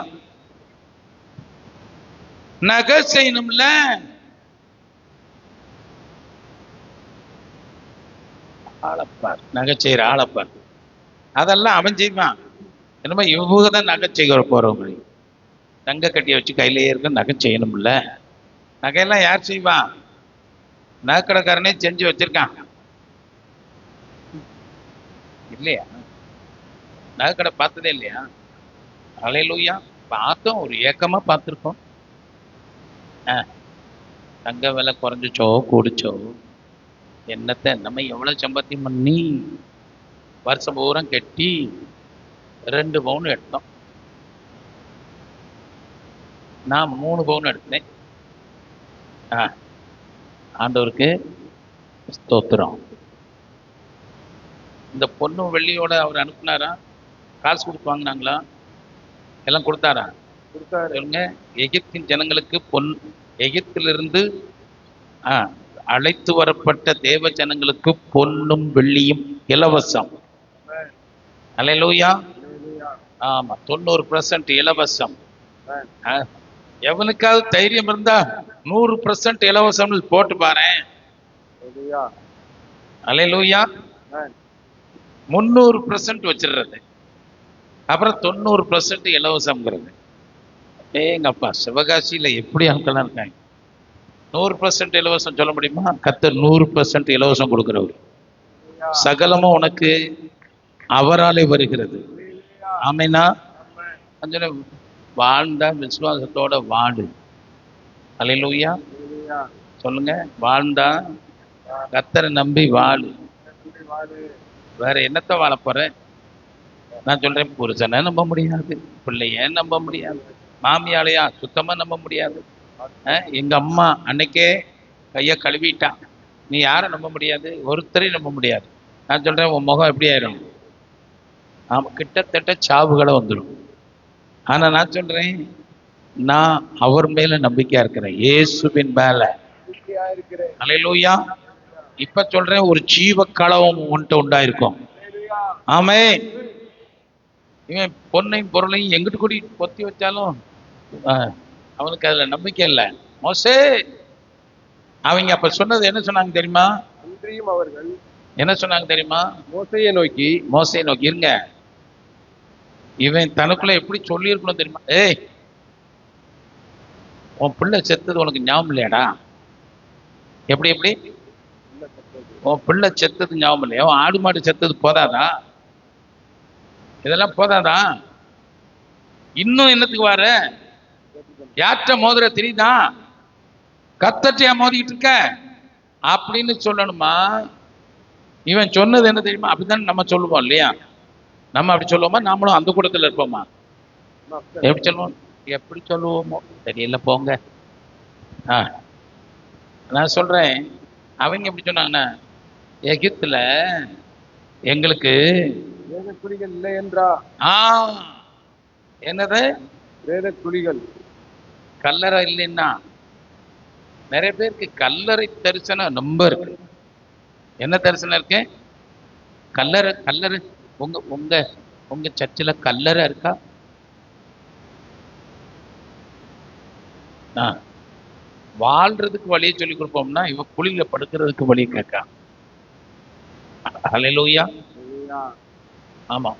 நகை செய்யணும்ல. ஆளப்பார், நகை செய்யற ஆளப்பார். அதெல்லாம் அவன் செய்வான். என்னமோ இவங்க தான் நகை செய்ய போறவங்க. தங்க கட்டியை வச்சு கையிலேயே இருக்க நகை செய்யணும்ல. நகையெல்லாம் யார் செய்வான்? நகைக்கடைக்காரனே செஞ்சு வச்சிருக்கான் இல்லையா? நகைக்கடை பார்த்ததே இல்லையா? அல்லேலூயா. பார்த்தோம், ஒரு ஏக்கமா பார்த்துருக்கோம். தங்க விலை குறைஞ்சிச்சோ கூடிச்சோ என்னத்தை, நம்ம எவ்வளவு சம்பாத்தியம் பண்ணி வருஷம் பூரா கட்டி 2 பவுன் எடுத்தோம். நான் 3 பவுன் எடுத்தேன். ஆண்டவருக்கு ஸ்தோத்திரம். இந்த பொண்ணு வெள்ளியோட அவர் அனுப்புனாரா? காசு கொடுத்து வாங்கினாங்களா? எல்லாம் கொடுத்தாரா? கொடுத்தாரு. சொல்லுங்க. எகிப்தின் ஜனங்களுக்கு எகிப்திலிருந்து அழைத்து வரப்பட்ட தேவ ஜனங்களுக்கு பொன்னும் வெள்ளியும் இலவசம். அல்லேலூயா. ஹalleluya. ஆமா, 90% இலவசம். ஆமென். எவனுக்காவது தைரியம் இருந்தா 100% இலவசம் போட்டு பாரு. ஹalleluya. அல்லேலூயா. ஆமென். 300% வச்சிடுறது, அப்புறம் 90% இலவசம்ங்கிறது. எங்கப்பா, சிவகாசியில எப்படி ஆட்கள்லாம் இருக்காங்க. 100% இலவசம் சொல்ல முடியுமா? கர்த்தர் 100% இலவசம் கொடுக்கிறவர். சகலமும் உனக்கு அவராலே வருகிறது. ஆமேனா? ஆமென். வாழ்ந்தா விசுவாசத்தோட வாழு. அல்லேலூயா. ஹalleluya. சொல்லுங்க, வாழ்ந்தா கர்த்தரை நம்பி வாழு. நன்றி வாடு. வேற என்னத்த வாழ போற? நான் சொல்றேன், புருஷனை நம்ப முடியாது, பிள்ளைய நம்ப முடியாது, மாமியாளையா சுத்தமா நம்ப முடியாது. எங்க அம்மா அன்னைக்கே கையை கழுவிட்டான். நீ யாரை நம்ப முடியாது? ஒருத்தரையும் நம்ப முடியாது. நான் சொல்றேன், உன் முகம் எப்படி ஆயிரும்? ஆமா, கிட்டத்தட்ட சாவுகளை வந்துடும். ஆனா நான் சொல்றேன், நான் அவர் மேல நம்பிக்கையா இருக்கிறேன், இயேசுவின் மேல. நம்பிக்கையா இருக்கிறேன். அல்லேலூயா. இப்ப சொல்றேன், ஒரு ஜீவ களவும் உன்கிட்ட உண்டாயிருக்கும். ஹalleluya. ஆமே. இவன் பொன்னையும் பொருளையும் எங்கிட்டு கூடி பொத்தி வச்சாலும் அவனுக்கு அதுல நம்பிக்கை இல்லை. மோசே, அவங்க அப்ப சொன்னது என்ன சொன்னாங்க தெரியுமா? அன்றியும் அவர்கள் என்ன சொன்னாங்க தெரியுமா? மோசேயை நோக்கி, மோசே நோக்கி இருங்க. இவன் தனக்குள்ள எப்படி சொல்லி இருக்கணும் தெரியுமா? ஏய், உன் பிள்ளை செத்தது உனக்கு ஞாபகம் இல்லையாடா? எப்படி எப்படி? இல்ல சத்தது. உன் பிள்ளை செத்தது ஞாபகம் இல்லையா? உன் ஆடு மாடு செத்தது போதாதா? இதெல்லாம் போதாதா? இன்னும் என்னத்துக்கு வர? யார்கிட்ட மோதிர தெரியுதா? கத்தட்டையா மோதிக்கிட்டு இருக்க அப்படின்னு சொல்லணுமா? இவன் சொன்னது என்ன தெரியுமா? அப்படித்தானே நம்ம சொல்லுவோம் இல்லையா? நம்ம அப்படி சொல்லுவோமா? நாமளும் அந்த கூட்டத்தில் இருப்போமா? எப்படி சொல்லுவோம்? எப்படி சொல்லுவோமோ தெரியல, போங்க. ஆ, நான் சொல்றேன், அவங்க எப்படி சொன்னாங்கன்னா, எகிப்துல எங்களுக்கு வேத குழிகள் இல்லை என்றா? என்னது? வேத குழிகள். கல்லறை இல்லைன்னா நிறைய பேருக்கு கல்லறை தரிசனம் ரொம்ப இருக்கு. என்ன தரிசனம் இருக்கு? கல்லறை. கல்லறை உங்க உங்க உங்க சர்ச்சில் கல்லறை இருக்கா? வாழ்றதுக்கு வழியை சொல்லி கொடுப்போம்னா இவ குழியில படுக்கிறதுக்கு வழியை கேட்கா. ஹல்லேலூயா. ஆமா,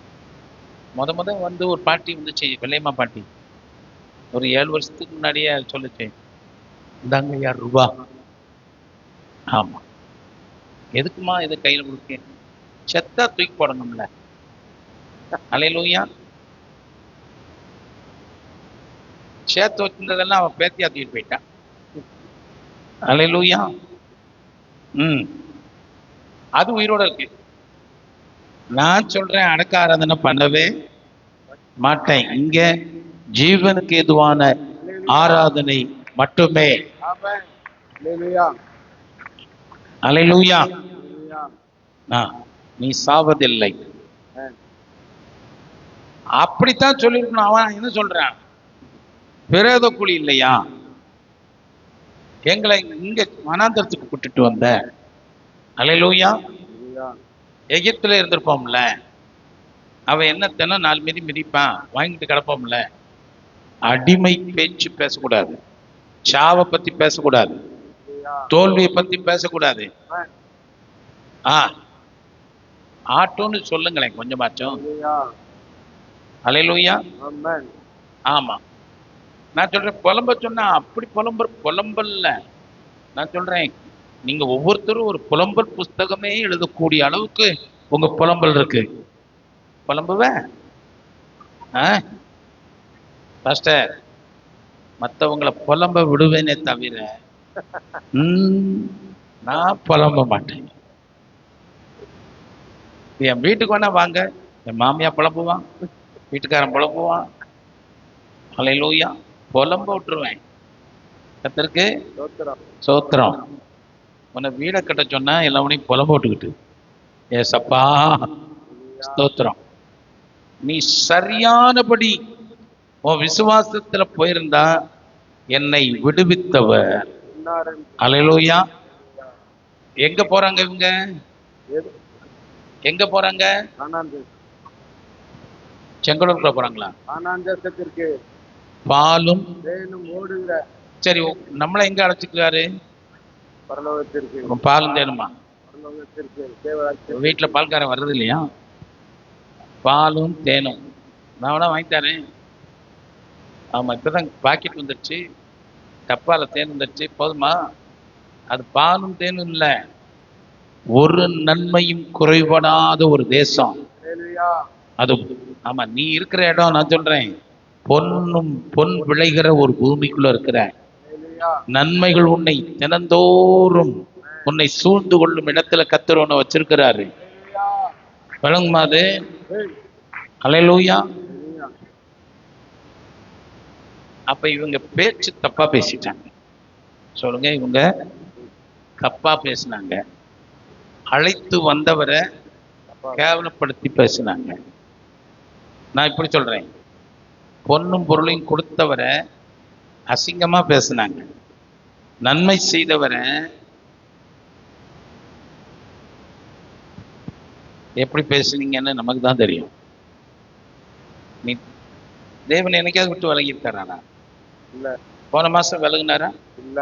முத வந்து ஒரு பாட்டி வந்துச்சு, வெள்ளையம்மா பாட்டி. ஒரு 7 வருஷத்துக்கு முன்னாடியே சொல்லுச்சு, இந்தாங்க 1000 ரூபா. ஆமா, எதுக்குமா இதை கையில் கொடுக்க? செத்தா தூக்கி போடணும்ல. ஹல்லேலூயா. சேர்த்து வச்சிருந்ததெல்லாம் அவன் பேத்தியா தூக்கிட்டு போயிட்டான். ஹல்லேலூயா. அது உயிரோட இருக்கு. நான் சொல்றேன், அடக்க ஆராதனை பண்ணவே மாட்டேன். இங்க ஜீவனுக்கு எதுவான ஆராதனை மட்டுமே. ஹல்லேலூயா. நீ சாவதில்லை. அப்படித்தான் சொல்லிருக்கணும். அவன் என்ன சொல்றான்? பிரேத குழி இல்லையா? எங்களை இங்க வனாந்தரத்துக்கு கூட்டிட்டு வந்த. ஹல்லேலூயா. எகிப்துல இருந்திருப்போம்ல, அவன் என்ன தினம் 4 மிதி மிதிப்பான், வாங்கிட்டு கிடப்போம்ல. அடிமை பேச்சு பேசக்கூடாது, சாவை பத்தி பேசக்கூடாது, தோல்வியை பத்தி பேசக்கூடாது. ஆட்டோன்னு சொல்லுங்களேன் கொஞ்சமாச்சும். ஹல்லேலூயா. ஆமா, நான் சொல்றேன், புலம்ப சொன்னா அப்படி புலம்பல்ல. நான் சொல்றேன், நீங்க ஒவ்வொருத்தரும் ஒரு புலம்பல் புஸ்தகமே எழுதக்கூடிய அளவுக்கு உங்க புலம்பல் இருக்கு. புலம்புவ பாஸ்டர், மற்றவங்களை புலம்ப விடுவேனே தவிர நான் புலம்ப மாட்டேன். என் வீட்டுக்கு வேணா வாங்க, என் மாமியா புலம்புவான், வீட்டுக்காரன் புலம்புவான். ஹல்லேலூயா. புலம்ப விட்டுருவேன். கர்த்தருக்கு சோத்திரம். உன்னை வீடை கட்ட சொன்னா எல்லாவனையும் புலம்ப விட்டுக்கிட்டு, ஏசப்பா ஸ்தோத்திரம், நீ சரியானபடி உன் விசுவாசத்துல போயிருந்தா என்னை விடுவித்தவர். ஹல்லேலூயா. எங்க போறாங்க இவங்க? எங்க போறாங்க? செங்கலூர்ல போறாங்களா? பாலும் சரி, நம்மளை எங்க அழைச்சிக்கிறாரு? பாலும் தேனுமா? வீட்டுல பால்காரன் வர்றது இல்லையா? பாலும் தேனும் நான் வேணா வாங்கி தரேன். ஆமா, இப்பதான் பாக்கெட் வந்துருச்சு, டப்பால தேன் வந்துருச்சு, போதுமா? அது பாலும் தேனும் இல்ல, ஒரு நன்மையும் குறைபடாத ஒரு தேசம் அது. ஆமா, நீ இருக்கிற இடம், நான் சொல்றேன், பொன் விளைகிற ஒரு பூமிக்குள்ள இருக்கிற நன்மைகள் உன்னை தினந்தோறும் உன்னை சூழ்ந்து கொள்ளும் இடத்துல கர்த்தர் உன்னை வச்சிருக்கிறாரு. வழங்குமா அது? ஹல்லேலூயா. அப்ப இவங்க பேச்சு தப்பா பேசிட்டாங்க. சொல்லுங்க, இவங்க தப்பா பேசினாங்க. அழைத்து வந்தவரை கேவலப்படுத்தி பேசினாங்க. நான் இப்படி சொல்றேன், பொன்னும் பொருளையும் கொடுத்தவரை அசிங்கமா பேசினாங்க. நன்மை செய்தவரை எப்படி பேசுனீங்கன்னு நமக்கு தான் தெரியும். நீ தேவன் என்னைக்காவது விட்டு விலகி இருக்காரா? இல்ல. போன மாசம் விலகுனாரா? இல்ல.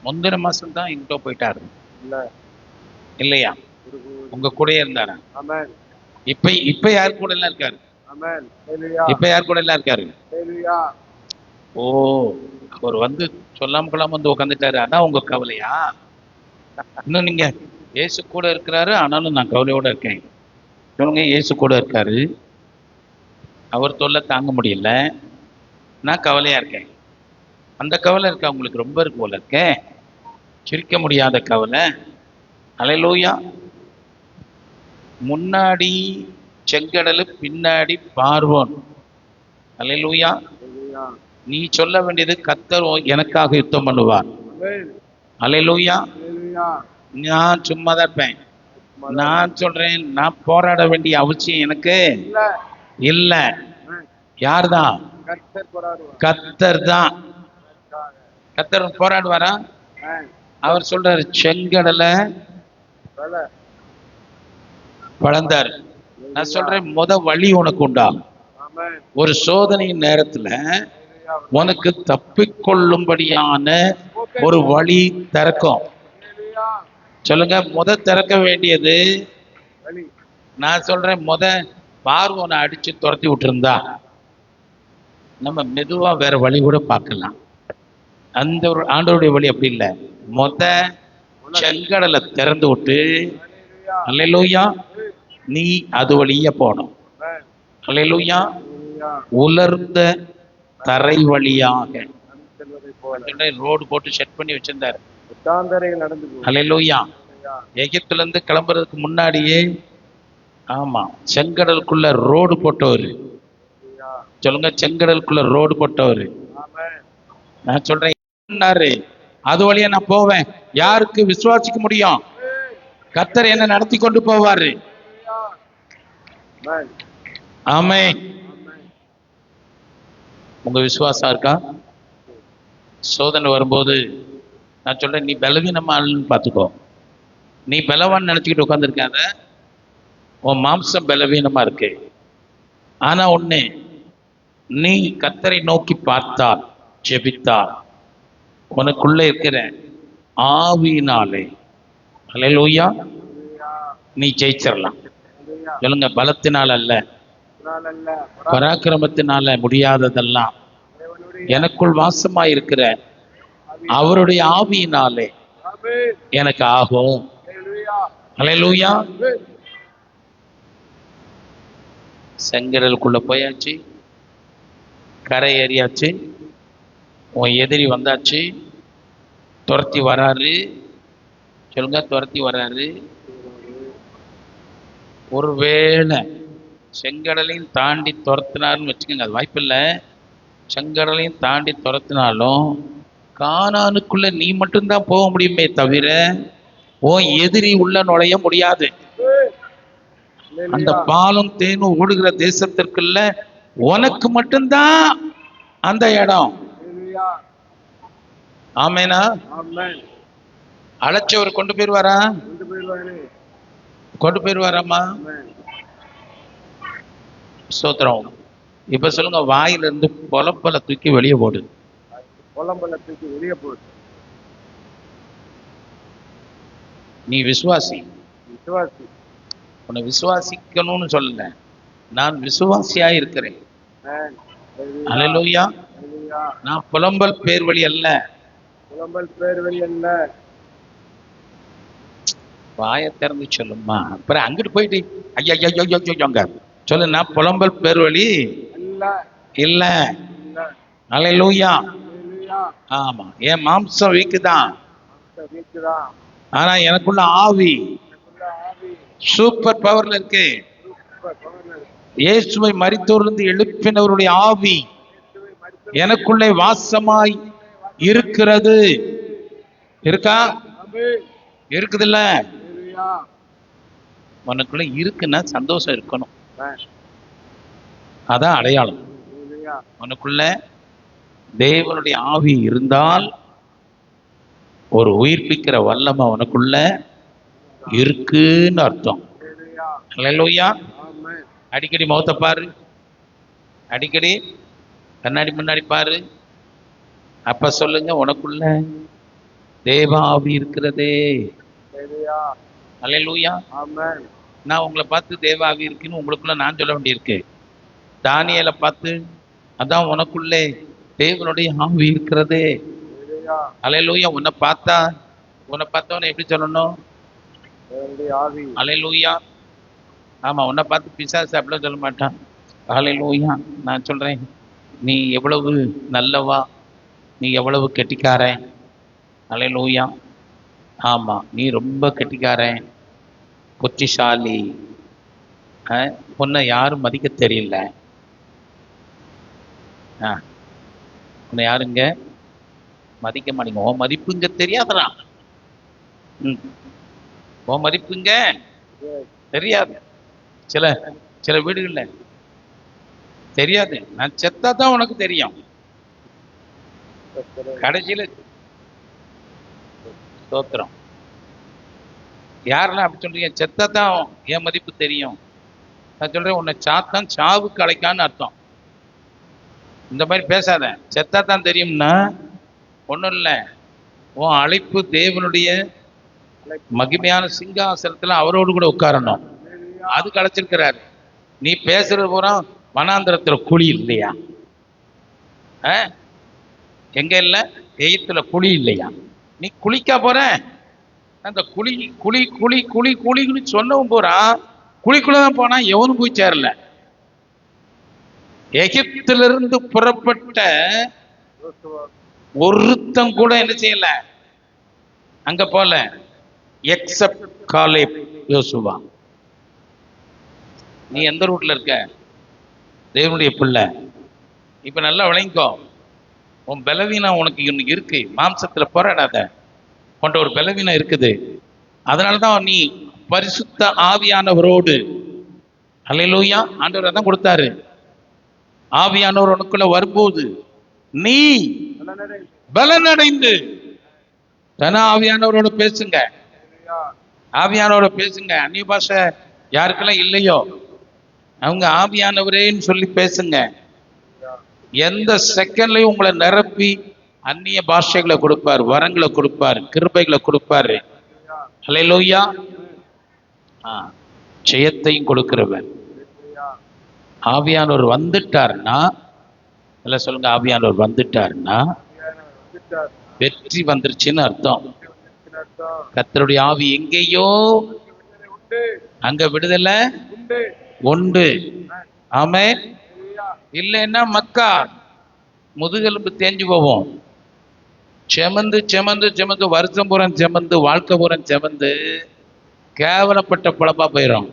முந்தின மாசம் தான் எங்கிட்ட போயிட்டாரு. இல்ல. இல்லையா? உங்க கூட இருந்தாரா? இப்ப யார் கூட எல்லாம் இருக்காரு? இப்ப யார் கூட எல்லாம் இருக்காரு? ஓ, அவர் வந்து சொல்லாம கொள்ளாம வந்து உட்காந்துட்டாரு, அதான் உங்க கவலையா? இன்னும் நீங்க இயேசு கூட இருக்கிறாரு, ஆனாலும் நான் கவலையோட இருக்கேன். இவங்க இயேசு கூட இருக்காரு, அவர் தொல்லை தாங்க முடியல, நான் கவலையா இருக்கேன். அந்த கவலை இருக்கா உங்களுக்கு? ரொம்ப இருக்கு போல இருக்கே, சிரிக்க முடியாத கவலை. அல்லேலூயா. முன்னாடி செங்கடலு, பின்னாடி பார்வோன். அல்லேலூயா. நீ சொல்ல வேண்டியது, கர்த்தர் எனக்காக யுத்தம் பண்ணுவார். அல்லேலூயா. நான் சும்மா தான் இருப்பேன். நான் சொல்றேன், நான் போராட வேண்டிய அவசியம் எனக்கு இல்ல. யார்தான்? கர்த்தர் தான். கர்த்தர் போராடுவாரா? அவர் சொல்றாரு, செங்கடலை வளர்ந்தாரு. நான் சொல்றேன், வழி உனக்கு உண்டா? ஒரு சோதனையின் நேரத்துல உனக்கு தப்பிக்கொள்ளும்படியான ஒரு வழி திறக்கும். சொல்லுங்க, திறக்க வேண்டியது. நான் சொல்றேன், பார்வோனை அடிச்சு துரத்தி விட்டுருந்தா நம்ம மெதுவா வேற வழி கூட பார்க்கலாம். அந்த ஒரு ஆண்டவருடைய வழி அப்படி இல்லை. செங்கடலை திறந்து விட்டு, அல்லேலூயா, நீ அது வழியா போனோம். அல்லேலூயா. உலர்ந்த தரை வழியாக ரோடு போட்டு செட் பண்ணி வச்சிருந்தாரு. அல்லேலூயா. எகிப்துல இருந்து கிளம்புறதுக்கு முன்னாடியே, ஆமா, செங்கடலுக்குள்ள ரோடு போட்டவர். சொல்லுங்க, செங்கடலுக்குள்ள ரோடு போட்டவர். நான் சொல்றேன், அது வழியா நான் போவேன். யாருக்கு விசுவாசிக்க முடியும்? கர்த்தர் என்ன நடத்தி கொண்டு போவாரு. ஆமென். உங்க விசுவாசம் இருக்கா? சோதனை வரும்போது நான் சொல்றேன், நீ பலவீனமானு பார்த்துக்கோ. நீ பலவான் நினைச்சுக்கிட்டு உட்காந்துருக்காத. உன் மாம்சம் பலவீனமா இருக்கு. ஆனா ஒண்ணு, நீ கர்த்தரை நோக்கி பார்த்தால், ஜெபித்தால், உனக்குள்ள இருக்கிற ஆவியினாலே, அல்லேலூயா, நீ ஜெயிச்சிடலாம். சொல்லுங்க, பலத்தினால் அல்ல, பராக்கிரமத்தினால முடியாததெல்லாம் எனக்குள் வாசமாய் இருக்கிற அவருடைய ஆவியினாலே எனக்கு ஆகும். அல்லேலூயா. செங்கடலுக்குள்ள போயாச்சு, கரை ஏறியாச்சு, உன் எதிரி வந்தாச்சு, துரத்தி வராரு. சொல்லுங்க, துரத்தி வராரு. ஒருவேளை செங்கடலையும் தாண்டி துரத்தினாருன்னு வச்சுக்கோங்க, அது வாய்ப்பு இல்லை. செங்கடலையும் தாண்டி துரத்தினாலும் கானானுக்குள்ள நீ மட்டும்தான் போக முடியுமே தவிர உன் எதிரி உள்ள நுழைய முடியாது. அந்த பாலும் தேனும் ஓடுகிற தேசத்திற்குள்ள உனக்கு மட்டும்தான் அந்த இடம். ஆமேனா? அழைச்சவர் கொண்டு போயிருவாரா? கொண்டு போயிருவாராமா? ஸ்தோத்திரம். இப்ப சொல்லுங்க, வாயிலிருந்து பொலப்பல தூக்கி வெளியே போடு. நீ விசுவாசி. உன்னை விசுவாசிக்கணும்னு சொல்லல, நான் விசுவாசியா இருக்கிறேன். அல்லேலூயா. நான் புலம்பல் பேர் வழி அல்ல. வாயை திறந்து சொல்லுமா. அப்புறம் அங்கிட்டு போயிட்டு ஐயா சொல்லு, நான் புலம்பல் பேர் வழி இல்ல. அல்லேலூயா. ஆமா, என் மாம்சம் வீக்குதான், ஆனா எனக்குள்ள ஆவி சூப்பர் பவர்ல இருக்கு. இயேசுவை மரித்தோரிலிருந்து எழுப்பினவருடைய ஆவி எனக்குள்ளே வாசமாய் இருக்கிறது. இருக்கா? இருக்குதுல்ல? உனக்குள்ள இருக்குன்னா சந்தோஷம் இருக்கணும். அதான் அடையாளம். உனக்குள்ள தேவனுடைய ஆவி இருந்தால் ஒரு உயிர்ப்பிக்கிற வல்லமை உனக்குள்ள இருக்குன்னு அர்த்தம். அல்லேலூயா. அடிக்கடி முகத்தை பாரு, அடிக்கடி கண்ணாடி முன்னாடி பாரு. அப்ப சொல்லுங்க, உனக்குள்ள தேவ ஆவி இருக்கிறதே. அல்லேலூயா. நான் உங்களை பார்த்து தேவ ஆவி இருக்குன்னு உங்களுக்குள்ள நான் சொல்ல வேண்டியிருக்கு. தானியேலை பார்த்து, அதான் உனக்குள்ளே தேவனுடைய ஆவி இருக்கிறதே. ஹalleluya. அல்லேலூயா. உன்னை பார்த்தவனை எப்படி சொல்லணும்? தேவனுடைய ஆவி. அல்லேலூயா. ஆமா, உன்னை பார்த்து பிசாசு அப்படிலாம் சொல்ல மாட்டான். அல்லேலூயா. நான் சொல்றேன், நீ எவ்வளவு நல்லவா, நீ எவ்வளவு கெட்டிக்காரன். அல்லேலூயா. ஆமா, நீ ரொம்ப கெட்டிக்காரன், புத்திசாலி. உன்னை யாரும் மதிக்க தெரியல. உன்னை யாருங்க மதிக்க மாட்டீங்க. உன் மதிப்புங்க தெரியாதடா. உன் மதிப்புங்க தெரியாது. சில சில வீடுகள்ல தெரியாது. நான் செத்தா தான் உனக்கு தெரியும். கடைசியில ஸ்தோத்திரம். யாரெல்லாம் அப்படி சொல்றீங்க? செத்தா தான் என் மதிப்பு தெரியும். நான் சொல்றேன், உன்னை சாத்தான் சாவுக்கு அழைக்கான்னு அர்த்தம். இந்த மாதிரி பேசாத. செத்தா தான் தெரியும்னா ஒன்றும் இல்லை. உன் அழைப்பு தேவனுடைய மகிமையான சிங்காசனத்துல அவரோடு கூட உட்காரணும். அதுக்கு அழைச்சிருக்கிறாரு. நீ பேசுறது பூரா வனாந்திரத்துல குழி இல்லையா? எங்க இல்லை? எகிப்துல குழி இல்லையா? நீ குளிக்கா போற? அந்த குழி குழி குழி குழி குழின்னு சொன்னவும் போறா குழிக்குள்ளதான் போனா எவனும் போய் சேரல. எகிப்திலிருந்து புறப்பட்ட ஒருத்தம் கூட என்ன செய்யல, அங்க போல. எக்ஸப்ட் காலேப், யோசுவா. நீ எந்த ரூட்ல இருக்க? தேவனுடைய பிள்ளை. இப்ப நல்லா விளங்கிக்கோ. உன் பலவீனம் உனக்கு இன்னைக்கு இருக்கு. மாம்சத்துல போராடாத. கொண்ட ஒரு பலவீனம் இருக்குது. அதனாலதான் நீ பரிசுத்த ஆவியானவரோடு, அல்லேலூயா, ஆண்டவர் அதான் கொடுத்தாரு. ஆவியானவர் உனக்குள்ள வரும்போது நீ பலனடைந்து தன ஆவியானவரோட பேசுங்க. ஆவியானவரோட பேசுங்க. அந்நிய பாஷை யாருக்கெல்லாம் இல்லையோ அவங்க ஆவியானவரேன்னு சொல்லி பேசுங்க. எந்த செகண்ட்லயும் உங்களை நிரப்பி அந்நிய பாஷைகளை கொடுப்பார், வரங்களை கொடுப்பார், கிருபைகளை கொடுப்பாரு. அல்லேலூயா. ஜெயத்தையும் கொடுக்கிறவர். ஆவியானவர் வந்துட்டாருன்னா, இல்ல சொல்லுங்க, ஆவியானவர் வந்துட்டாருன்னா வெற்றி வந்துருச்சுன்னு அர்த்தம். கர்த்தருடைய ஆவி எங்கேயோ அங்க விடுதலை உண்டு. ஆமென். இல்லைன்னா மக்கா முதுகெலும்பு தேஞ்சு போவோம். செமந்து செமந்து செமந்து வருஷம் பூரம் செமந்து வாழ்க்கை பூரம் செமந்து கேவலப்பட்ட பழப்பா போயிடும்.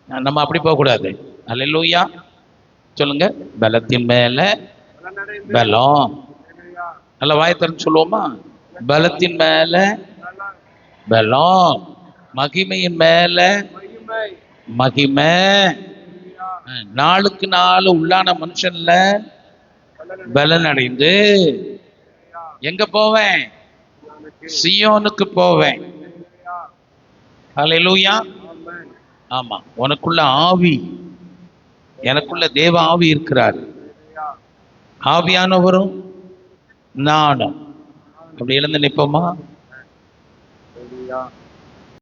நம்ம அப்படி போகக்கூடாது. அல்லேலூயா. சொல்லுங்க, பலத்தின் மேல பலம். நல்ல வாயத்தரன்னு சொல்லுவோமா? பலத்தின் மேல பலம், மகிமையின் மேல மகிமை. நாளுக்கு நாள் உள்ளான மனுஷன்ல பலன் அடைந்து எங்க போவேன்? சியோனுக்கு போவேன். அல்லேலூயா. ஆமா, உனக்குள்ள ஆவி, எனக்குள்ள தேவ ஆவி இருக்கிறார். ஆவியானவரும் நானும் அப்படி எழுந்து நிற்போமா?